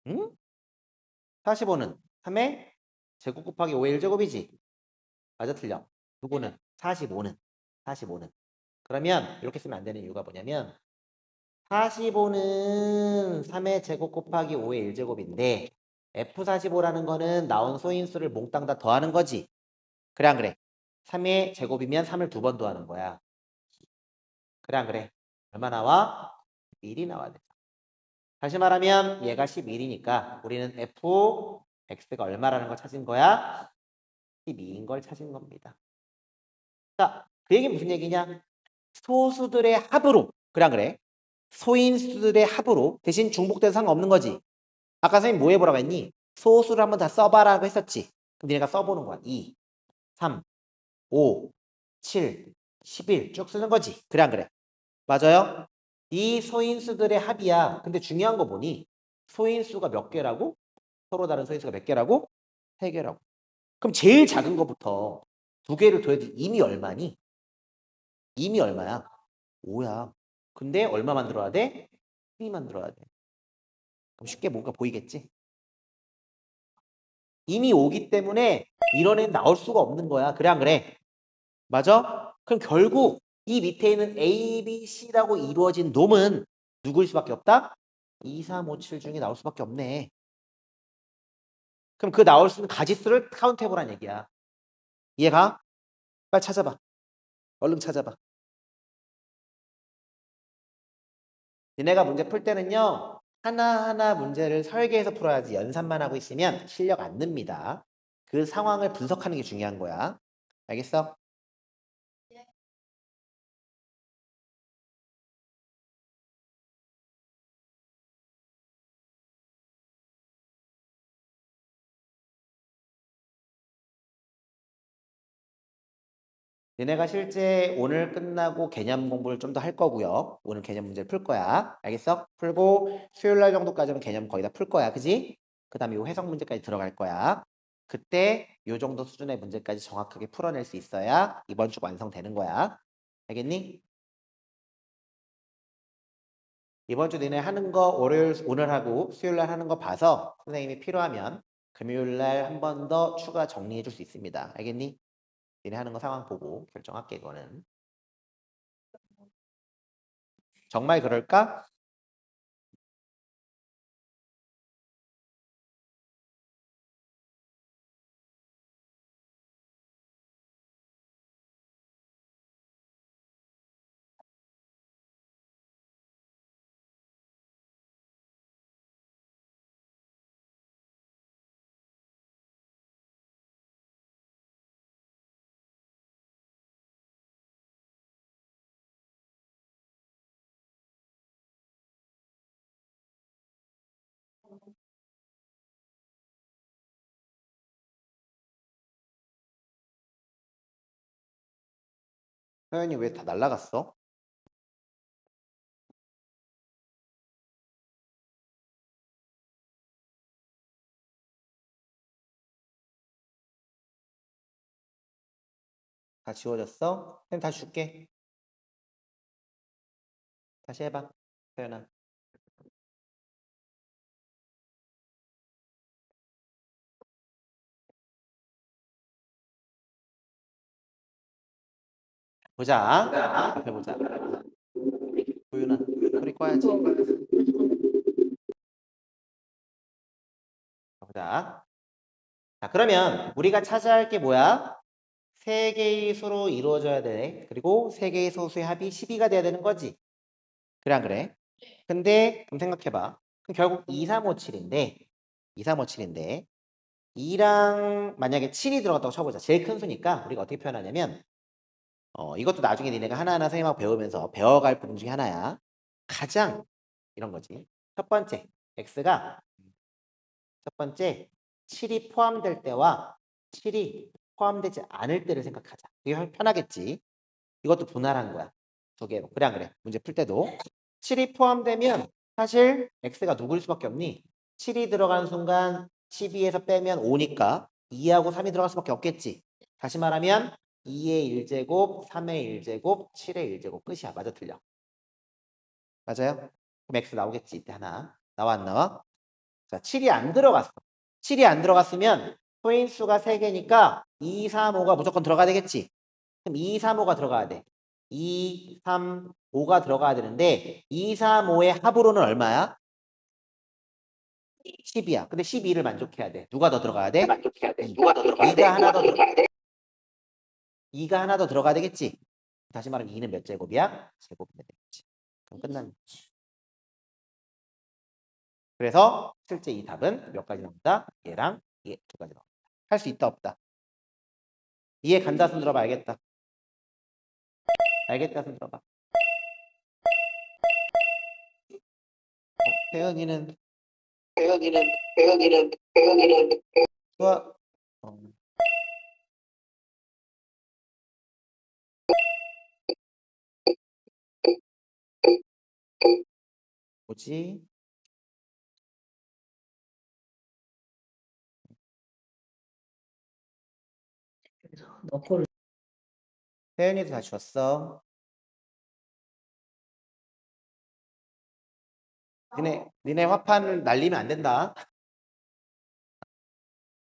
응? 45는 3의 제곱 곱하기 5의 1제곱이지. 맞아, 틀려. 누구는? 45는. 그러면 이렇게 쓰면 안 되는 이유가 뭐냐면 45는 3의 제곱 곱하기 5의 1제곱인데 F45라는 거는 나온 소인수를 몽땅 다 더하는 거지. 그래 안 그래? 3의 제곱이면 3을 2번 더하는 거야. 그래 안 그래? 얼마 나와? 1이 나와야 돼. 다시 말하면 얘가 11이니까 우리는 fx가 얼마라는 걸 찾은 거야? 12인 걸 찾은 겁니다. 자, 그 얘기는 무슨 얘기냐? 소수들의 합으로. 그래 안 그래? 소인수들의 합으로 대신 중복돼서 상관없는 거지. 아까 선생님 뭐 해보라고 했니? 소수를 한번 다 써봐라고 했었지. 그럼 니네가 써보는 거야. 2, 3, 5, 7, 11 쭉 쓰는 거지. 그래 안 그래? 맞아요? 이 소인수들의 합이야. 근데 중요한 거 보니 소인수가 몇 개라고? 서로 다른 소인수가 몇 개라고? 3개라고. 그럼 제일 작은 거부터 2개를 더해도 이미 얼마니? 이미 얼마야? 5야. 근데 얼마 만들어야 돼? 2 만들어야 돼. 그럼 쉽게 뭔가 보이겠지? 이미 5기 때문에 이런 애는 나올 수가 없는 거야. 그래 안 그래? 맞아? 그럼 결국 이 밑에 있는 A, B, C라고 이루어진 놈은 누구일 수밖에 없다? 2, 3, 5, 7 중에 나올 수밖에 없네. 그럼 그 나올 수 있는 가지수를 카운트해보란 얘기야. 이해가? 빨리 찾아봐. 얼른 찾아봐. 니네가 문제 풀 때는요. 하나하나 문제를 설계해서 풀어야지 연산만 하고 있으면 실력 안 늡니다. 그 상황을 분석하는 게 중요한 거야. 알겠어? 니네가 실제 오늘 끝나고 개념 공부를 좀 더 할 거고요. 오늘 개념 문제를 풀 거야. 알겠어? 풀고 수요일 날 정도까지는 개념 거의 다 풀 거야. 그지? 그 다음에 이 해석 문제까지 들어갈 거야. 그때 요 정도 수준의 문제까지 정확하게 풀어낼 수 있어야 이번 주 완성되는 거야. 알겠니? 이번 주 니네 하는 거 오늘 하고 수요일 날 하는 거 봐서 선생님이 필요하면 금요일 날 한 번 더 추가 정리해 줄 수 있습니다. 알겠니? 니네 하는 거 상황 보고 결정할게, 이거는. 정말 그럴까? 서연이 왜 다 날라갔어? 다 지워졌어? 선생님 다시 줄게. 다시 해봐, 서연아. 보자. 앞에 보자. 도윤아, 소리 꺼야지. 보자. 자, 그러면 우리가 찾아야 할 게 뭐야? 세 개의 수로 이루어져야 돼. 그리고 세 개의 소수의 합이 12가 돼야 되는 거지. 그래, 안 그래? 근데 그럼 생각해봐. 그럼 결국 2, 3, 5, 7인데 2, 3, 5, 7인데 2랑 만약에 7이 들어갔다고 쳐보자. 제일 큰 수니까 우리가 어떻게 표현하냐면 이것도 나중에 니네가 하나하나 선생님하고 배우면서 배워갈 부분 중에 하나야. 가장 이런 거지. 첫 번째, x가 첫 번째 7이 포함될 때와 7이 포함되지 않을 때를 생각하자. 이게 편하겠지. 이것도 분할한 거야. 두 개로. 그래, 안 그래? 문제 풀 때도 7이 포함되면 사실 x가 누구일 수밖에 없니? 7이 들어가는 순간 12에서 빼면 5니까 2하고 3이 들어갈 수밖에 없겠지. 다시 말하면 2의 1제곱, 3의 1제곱, 7의 1제곱 끝이야. 맞아, 틀려? 맞아요? 그럼 x 나오겠지. 이때 하나. 나와, 안 나와? 자, 7이 안 들어갔어. 7이 안 들어갔으면 소인수가 3개니까 2, 3, 5가 무조건 들어가야 되겠지. 그럼 2, 3, 5가 들어가야 돼. 2, 3, 5가 들어가야 되는데 2, 3, 5의 합으로는 얼마야? 10이야. 근데 12를 만족해야 돼. 누가 더 들어가야 돼? 2가 하나 더 들어가야 돼. 2가 하나 더 들어가야 되겠지. 다시 말하면 2는 몇 제곱이야? 제곱이면 되겠지. 그럼 끝난 거지. 그래서 실제 이 답은 몇 가지 나온다? 얘랑 얘 두 가지 나온다. 할 수 있다, 없다? 이해 간다 손 들어봐. 알겠다. 알겠다 손 들어봐. 태연이는 수학 뭐지? 태연이도 다 주었어. 니네 화판을 날리면 안 된다.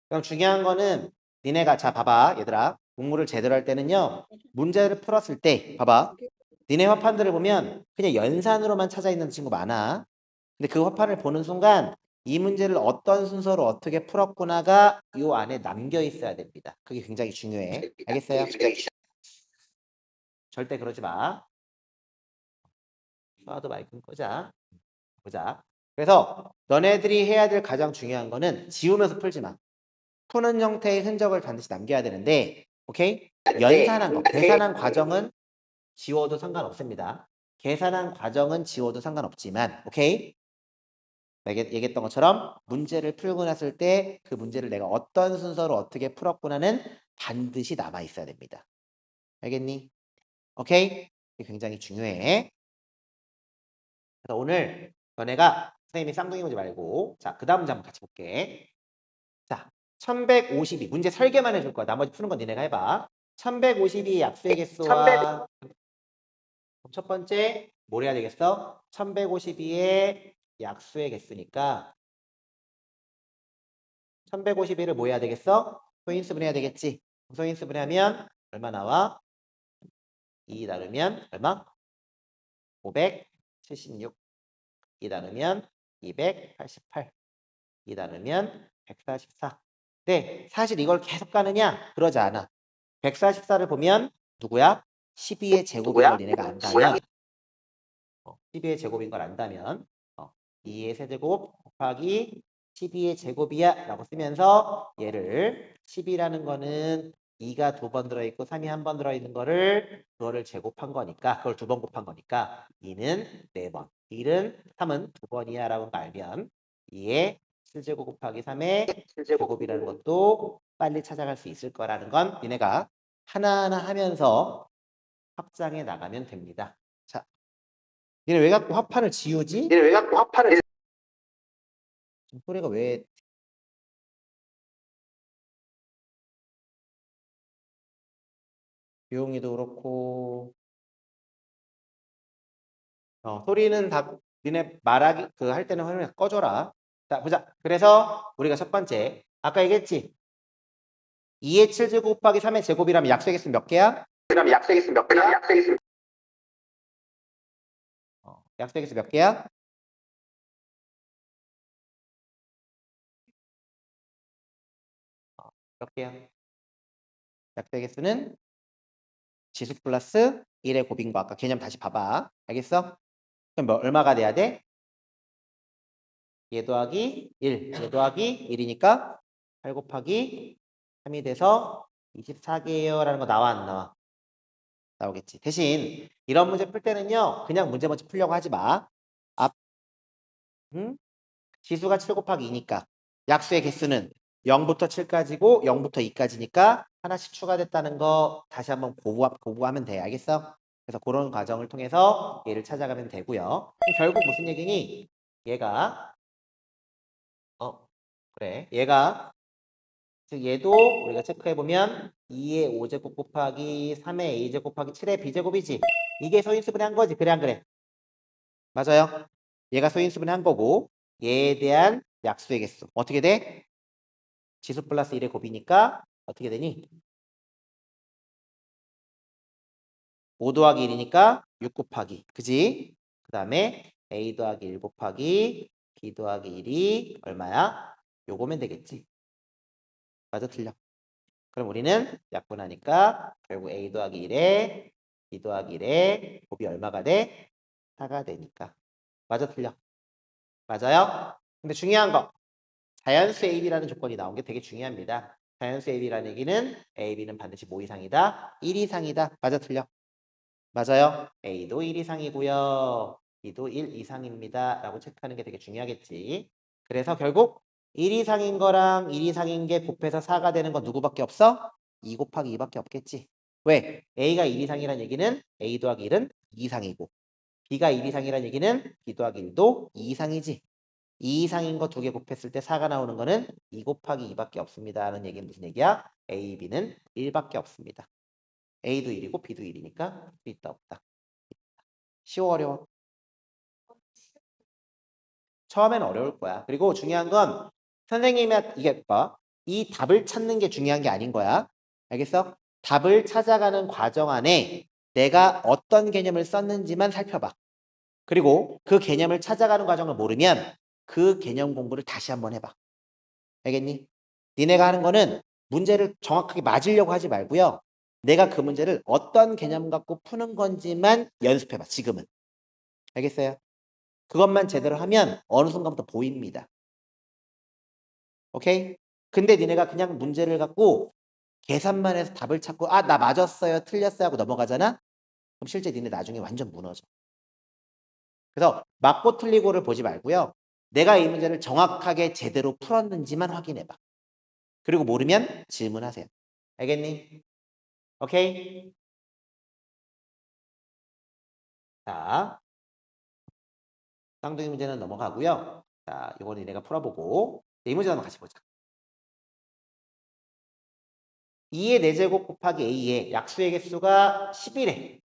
그럼 중요한 거는 니네가 자 봐봐 얘들아. 공부를 제대로 할 때는요. 문제를 풀었을 때 봐봐. 니네 화판들을 보면 그냥 연산으로만 찾아 있는 친구 많아. 근데 그 화판을 보는 순간 이 문제를 어떤 순서로 어떻게 풀었구나가 요 안에 남겨 있어야 됩니다. 그게 굉장히 중요해. 알겠어요? 절대 그러지 마. 수아도 마이크 끄자. 보자. 그래서 너네들이 해야 될 가장 중요한 거는 지우면서 풀지 마. 푸는 형태의 흔적을 반드시 남겨야 되는데, 오케이? 연산한 거, 계산한 과정은 지워도 상관없습니다. 계산한 과정은 지워도 상관없지만, 오케이? 내가 얘기했던 것처럼 문제를 풀고 났을 때 그 문제를 내가 어떤 순서로 어떻게 풀었구나는 반드시 남아 있어야 됩니다. 알겠니? 오케이? 이게 굉장히 중요해. 그래서 오늘 너네가 선생님이 쌍둥이 문제 말고 자, 그 다음 문제 한번 같이 볼게. 자, 1152 문제 설계만 해줄 거야. 나머지 푸는 건 니네가 해봐. 1152의 약수의 개수와 첫 번째 뭘 해야 되겠어? 1152의 약수의 개수니까 1152를 뭐 해야 되겠어? 소인수분 해야 되겠지. 소인수분 하면 얼마 나와? 2 나누면 얼마? 576. 2 나누면 288. 2 나누면 144. 네, 사실 이걸 계속 가느냐? 그러지 않아. 144를 보면 누구야? 12의 제곱인 걸 니네가 안다면 12의 제곱인 걸 안다면 2의 세제곱 곱하기 12의 제곱이야 라고 쓰면서 얘를 10이라는 거는 2가 2번 들어있고 3이 1번 들어있는 거를 그거를 제곱한 거니까 그걸 2번 곱한 거니까 2는 4번 1은 3은 2번이야 라고 알면 2의 7제곱 곱하기 3의 제곱이라는 것도 빨리 찾아갈 수 있을 거라는 건 니네가 하나하나 하면서 확장해 나가면 됩니다. 자, 얘는 왜 자꾸 화판을 지우지? 지금 소리가 왜 비용이도 그렇고 소리는 다 니네 말하기 그 할 때는 화면 꺼줘라. 자 보자. 그래서 우리가 첫 번째 아까 얘기했지. 2의 7제곱 곱하기 3의 제곱이라면 약수의 개수는 몇 개야? 약수의 개수 몇 개야? 몇 개야? 약수의 개수는 지수 플러스 1의 곱인 거 아까 개념 다시 봐봐. 알겠어? 그럼 뭐 얼마가 돼야 돼? 얘 더하기 1, 얘 더하기 1이니까 8 곱하기 3이 돼서 24개예요 라는 거 나와 안 나와? 나오겠지. 대신 이런 문제 풀 때는요. 그냥 문제 먼저 풀려고 하지 마. 지수가 7 곱하기 2니까 약수의 개수는 0부터 7까지고 0부터 2까지니까 하나씩 추가됐다는 거 다시 한번 고부하면 돼. 알겠어? 그래서 그런 과정을 통해서 얘를 찾아가면 되고요. 그럼 결국 무슨 얘기니? 얘가 그래. 얘가 즉 얘도 우리가 체크해보면 2의 5제곱 곱하기 3의 a제곱 곱하기 7의 b제곱이지. 이게 소인수분해 한 거지. 그래 안 그래? 맞아요. 얘가 소인수분해 한 거고 얘에 대한 약수의 개수. 어떻게 돼? 지수 플러스 1의 곱이니까 어떻게 되니? 5 더하기 1이니까 6 곱하기. 그지? 그 다음에 a 더하기 1 곱하기 b 더하기 1이 얼마야? 요거면 되겠지. 맞아 틀려. 그럼 우리는 약분하니까 결국 a 더하기 1에 b 더하기 1에 곱이 얼마가 돼? 4가 되니까. 맞아 틀려. 맞아요? 근데 중요한 거. 자연수 AB라는 조건이 나온 게 되게 중요합니다. 자연수 AB라는 얘기는 AB는 반드시 뭐 이상이다? 1 이상이다. 맞아 틀려? 맞아요. A도 1 이상이고요. B도 1 이상입니다. 라고 체크하는 게 되게 중요하겠지. 그래서 결국 1 이상인 거랑 1 이상인 게 곱해서 4가 되는 건 누구밖에 없어? 2 곱하기 2밖에 없겠지. 왜? A가 1 이상이라는 얘기는 A 더하기 1은 2 이상이고 B가 1 이상이라는 얘기는 B 더하기 1도 2 이상이지. 2 이상인 거 두 개 곱했을 때 4가 나오는 거는 2 곱하기 2밖에 없습니다. 라는 얘기는 무슨 얘기야? A, B는 1밖에 없습니다. A도 1이고 B도 1이니까 있다 없다. 쉬워 어려워? 처음엔 어려울 거야. 그리고 중요한 건 선생님이 이게 뭐? 이 답을 찾는 게 중요한 게 아닌 거야. 알겠어? 답을 찾아가는 과정 안에 내가 어떤 개념을 썼는지만 살펴봐. 그리고 그 개념을 찾아가는 과정을 모르면 그 개념 공부를 다시 한번 해봐. 알겠니? 니네가 하는 거는 문제를 정확하게 맞으려고 하지 말고요. 내가 그 문제를 어떤 개념 갖고 푸는 건지만 연습해봐. 지금은. 알겠어요? 그것만 제대로 하면 어느 순간부터 보입니다. 오케이? 근데 니네가 그냥 문제를 갖고 계산만 해서 답을 찾고 아, 나 맞았어요, 틀렸어요 하고 넘어가잖아? 그럼 실제 니네 나중에 완전 무너져. 그래서 맞고 틀리고를 보지 말고요. 내가 이 문제를 정확하게 제대로 풀었는지만 확인해봐. 그리고 모르면 질문하세요. 알겠니? 오케이? 자, 쌍둥이 문제는 넘어가고요. 자, 이거는 내가 풀어보고 이 문제 한번 같이 보자. 2의 4제곱 곱하기 A의 약수의 개수가 11에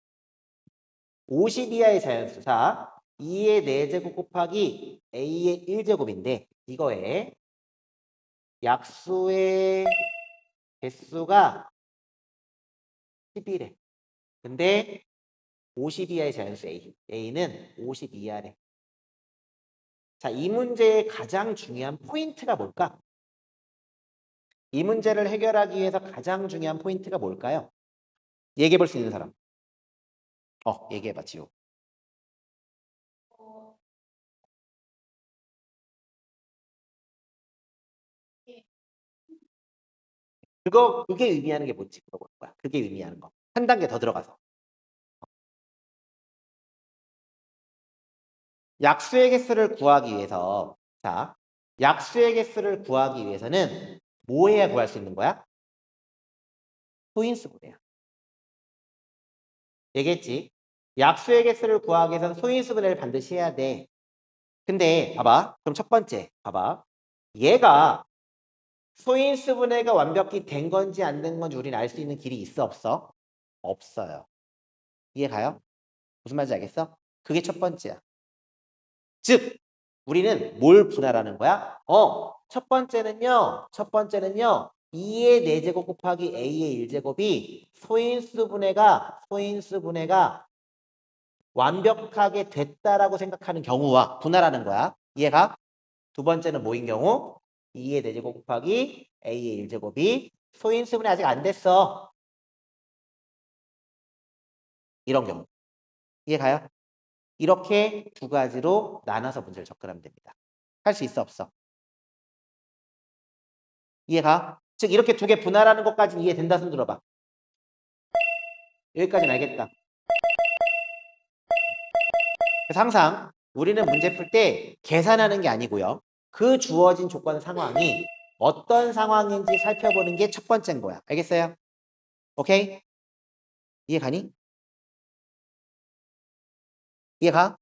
50 이하의 자연수. 자, 2의 4제곱 곱하기 A의 1제곱인데 이거에 약수의 개수가 11에 근데 50 이하의 자연수 A. A는 50 이하래. 자, 이 문제의 가장 중요한 포인트가 뭘까? 이 문제를 해결하기 위해서 가장 중요한 포인트가 뭘까요? 얘기해 볼 수 있는 사람. 얘기해봐, 지호. 그게 의미하는 게 뭔지 물어보는 거야. 그게 의미하는 거. 한 단계 더 들어가서. 약수의 개수를 구하기 위해서, 자, 약수의 개수를 구하기 위해서는 뭐 해야 구할 수 있는 거야? 소인수분해야. 얘기했지? 약수의 개수를 구하기 위해서는 소인수분해를 반드시 해야 돼. 근데 봐봐. 그럼 첫 번째 봐봐. 얘가 소인수분해가 완벽히 된 건지 안 된 건지 우리는 알 수 있는 길이 있어 없어? 없어요. 이해 가요? 무슨 말인지 알겠어? 그게 첫 번째야. 즉 우리는 뭘 분할하는 거야? 첫 번째는요. 2의 4제곱 곱하기 A의 1제곱이 소인수분해가 완벽하게 됐다라고 생각하는 경우와 분할하는 거야. 이해가? 두 번째는 뭐인 경우? 2의 4제곱 곱하기 A의 1제곱이 소인수분해 아직 안 됐어. 이런 경우. 이해가요? 이렇게 두 가지로 나눠서 문제를 접근하면 됩니다. 할 수 있어 없어? 이해가? 즉 이렇게 두 개 분할하는 것까지는 이해된다 손 들어봐. 여기까지는 알겠다. 그래서 항상 우리는 문제 풀 때 계산하는 게 아니고요. 그 주어진 조건 상황이 어떤 상황인지 살펴보는 게 첫 번째인 거야. 알겠어요? 오케이? 이해가니? 이해가?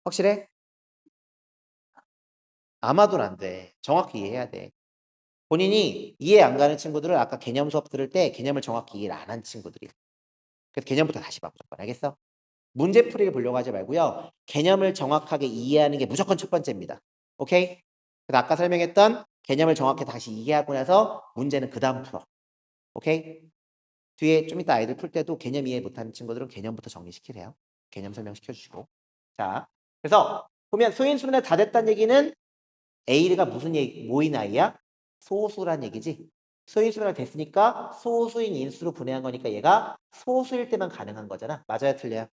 확실해? 아마도는 안 돼. 정확히 이해해야 돼. 본인이 이해 안 가는 친구들은 아까 개념 수업 들을 때 개념을 정확히 이해를 안 한 친구들이야. 그래서 개념부터 다시 봐. 무조건. 알겠어? 문제풀이를 보려고 하지 말고요. 개념을 정확하게 이해하는 게 무조건 첫 번째입니다. 오케이? 그래서 아까 설명했던 개념을 정확히 다시 이해하고 나서 문제는 그 다음 풀어. 오케이? 뒤에 좀 이따 아이들 풀 때도 개념 이해 못하는 친구들은 개념부터 정리시키래요. 개념 설명시켜주시고. 자, 그래서 보면 소인수분해 다 됐다는 얘기는 A가 뭐인 아이야? 소수란 얘기지. 소인수분해가 됐으니까 소수인 인수로 분해한 거니까 얘가 소수일 때만 가능한 거잖아. 맞아요, 틀려요?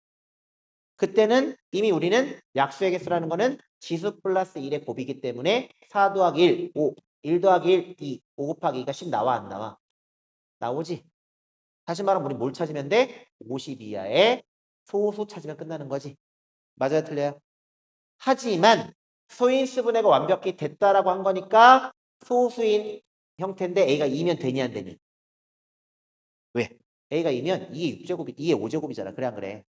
그때는 이미 우리는 약수의 개수라는 거는 지수 플러스 1의 곱이기 때문에 4 더하기 1, 5, 1 더하기 1, 2, 5 곱하기 2가 10 나와 안 나와? 나오지? 다시 말하면 우리 뭘 찾으면 돼? 50 이하의 소수 찾으면 끝나는 거지. 맞아요, 틀려요? 하지만 소인수분해가 완벽히 됐다라고 한 거니까 소수인 형태인데 A가 2면 되니 안 되니? 왜? A가 2면 2의 6제곱이 2의 5제곱이잖아. 그래 안 그래?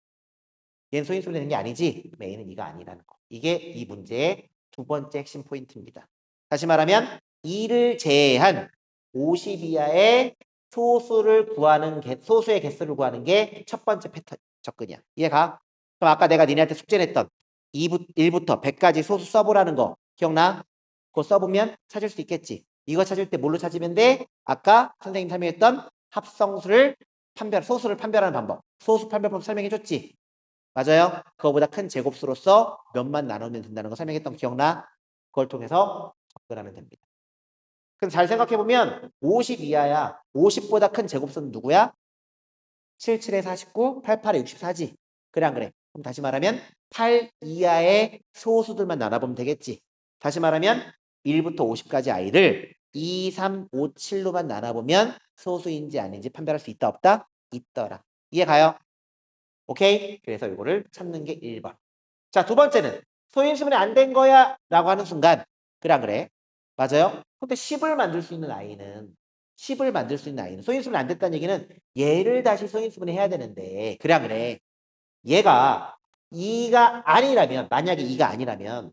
얘는 소인수분해 되는 게 아니지? 그럼 A는 2가 아니라는 거. 이게 이 문제의 두 번째 핵심 포인트입니다. 다시 말하면 2를 제외한 50 이하의 소수의 개수를 구하는 게 첫 번째 패턴 접근이야. 이해가? 그럼 아까 내가 니네한테 숙제를 했던 1부터 100까지 소수 써보라는 거 기억나? 그거 써보면 찾을 수 있겠지. 이거 찾을 때 뭘로 찾으면 돼? 아까 선생님 설명했던 소수를 판별하는 방법. 소수 판별법 설명해줬지. 맞아요? 그거보다 큰 제곱수로서 몇만 나누면 된다는 거 설명했던 거 기억나? 그걸 통해서 접근하면 됩니다. 그럼 잘 생각해보면 50 이하야. 50보다 큰 제곱수는 누구야? 77에 49, 88에 64지. 그래 안 그래? 그럼 다시 말하면 8 이하의 소수들만 나눠보면 되겠지. 다시 말하면 1부터 50까지 아이를 2, 3, 5, 7로만 나눠보면 소수인지 아닌지 판별할 수 있다 없다? 있더라. 이해 가요? 오케이? 그래서 이거를 찾는 게 1번. 자, 두 번째는 소인수분이 안 된 거야 라고 하는 순간 그래 안 그래? 맞아요? 근데 10을 만들 수 있는 아이는 소인수분이 안 됐다는 얘기는 얘를 다시 소인수분해 해야 되는데 그래 안 그래? 얘가 2가 아니라면 만약에 2가 아니라면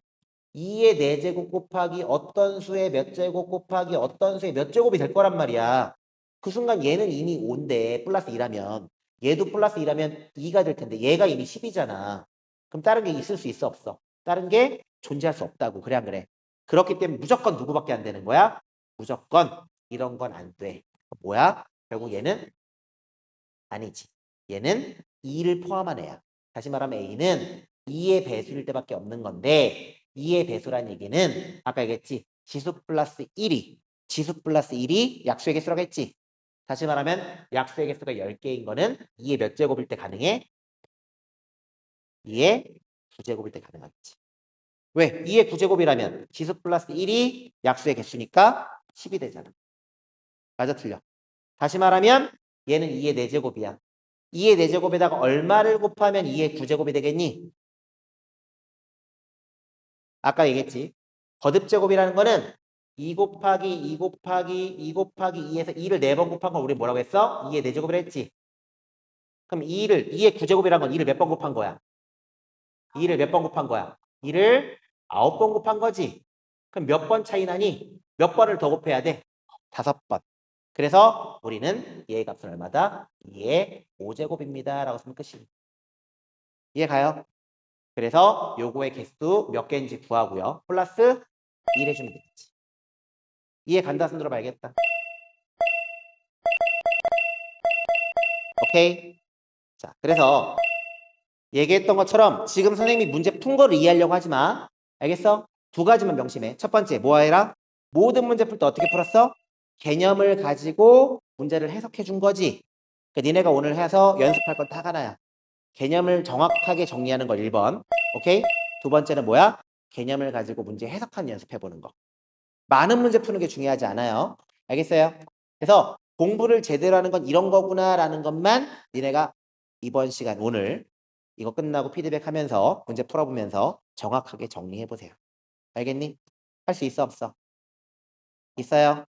2의 4제곱 곱하기 어떤 수의 몇 제곱 곱하기 어떤 수의 몇 제곱이 될 거란 말이야. 그 순간 얘는 이미 5인데 플러스 2라면 얘도 플러스 2라면 2가 될 텐데 얘가 이미 10이잖아. 그럼 다른 게 있을 수 있어 없어? 다른 게 존재할 수 없다고. 그래 안 그래? 그렇기 때문에 무조건 누구밖에 안 되는 거야? 무조건 이런 건 안 돼. 뭐야? 결국 얘는 아니지. 얘는 2를 포함한 애야. 다시 말하면 A는 2의 배수일 때밖에 없는 건데 2의 배수란 얘기는 아까 얘기했지. 지수 플러스 1이 약수의 개수라고 했지. 다시 말하면 약수의 개수가 10개인 거는 2의 몇 제곱일 때 가능해? 2의 9제곱일 때 가능하겠지. 왜? 2의 9제곱이라면 지수 플러스 1이 약수의 개수니까 10이 되잖아. 맞아 틀려. 다시 말하면 얘는 2의 4제곱이야. 2의 4제곱에다가 얼마를 곱하면 2의 9제곱이 되겠니? 아까 얘기했지. 거듭제곱이라는 거는 2 곱하기 2 곱하기 2 곱하기 2에서 2를 4번 곱한 걸 우리 뭐라고 했어? 2의 4제곱을 했지. 그럼 2의 9제곱이라는 건 2를 몇 번 곱한 거야? 2를 몇 번 곱한 거야? 2를 9번 곱한 거지. 그럼 몇 번 차이 나니? 몇 번을 더 곱해야 돼? 5번. 그래서 우리는 얘의 값은 얼마다? 2의 5제곱입니다. 라고 쓰면 끝이에요. 이해 가요? 그래서 요거의 개수 몇 개인지 구하고요. 플러스 1 해주면 되겠지. 이해 간다 손들어 봐야겠다. 오케이? 자, 그래서 얘기했던 것처럼 지금 선생님이 문제 푼 거를 이해하려고 하지 마. 알겠어? 두 가지만 명심해. 첫 번째, 뭐 해라? 모든 문제 풀 때 어떻게 풀었어? 개념을 가지고 문제를 해석해 준 거지. 그러니까 니네가 오늘 해서 연습할 건 다 하나야. 개념을 정확하게 정리하는 걸 1번. 오케이? 두 번째는 뭐야? 개념을 가지고 문제 해석하는 연습해 보는 거. 많은 문제 푸는 게 중요하지 않아요. 알겠어요? 그래서 공부를 제대로 하는 건 이런 거구나라는 것만 니네가 이번 시간 오늘 이거 끝나고 피드백 하면서 문제 풀어보면서 정확하게 정리해 보세요. 알겠니? 할 수 있어 없어? 있어요?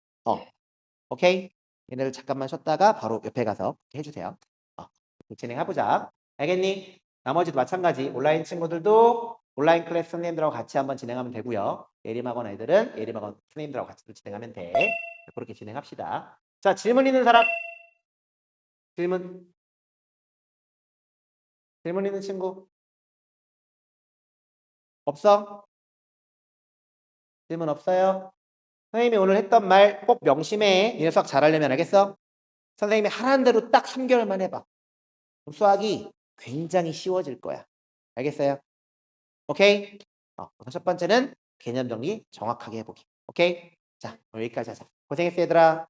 오케이? 얘네들 잠깐만 쉬었다가 바로 옆에 가서 해주세요. 진행해보자. 알겠니? 나머지도 마찬가지. 온라인 친구들도 온라인 클래스 선생님들하고 같이 한번 진행하면 되고요. 예림학원 애들은 예림학원 선생님들하고 같이 또 진행하면 돼. 그렇게 진행합시다. 자, 질문 있는 사람? 질문 있는 친구? 없어? 질문 없어요? 선생님이 오늘 했던 말 꼭 명심해. 이 녀석 잘하려면 알겠어? 선생님이 하라는 대로 딱 3개월만 해봐. 그럼 수학이 굉장히 쉬워질 거야. 알겠어요? 오케이? 그래서 첫 번째는 개념 정리 정확하게 해보기. 오케이? 자, 오늘 여기까지 하자. 고생했어 얘들아.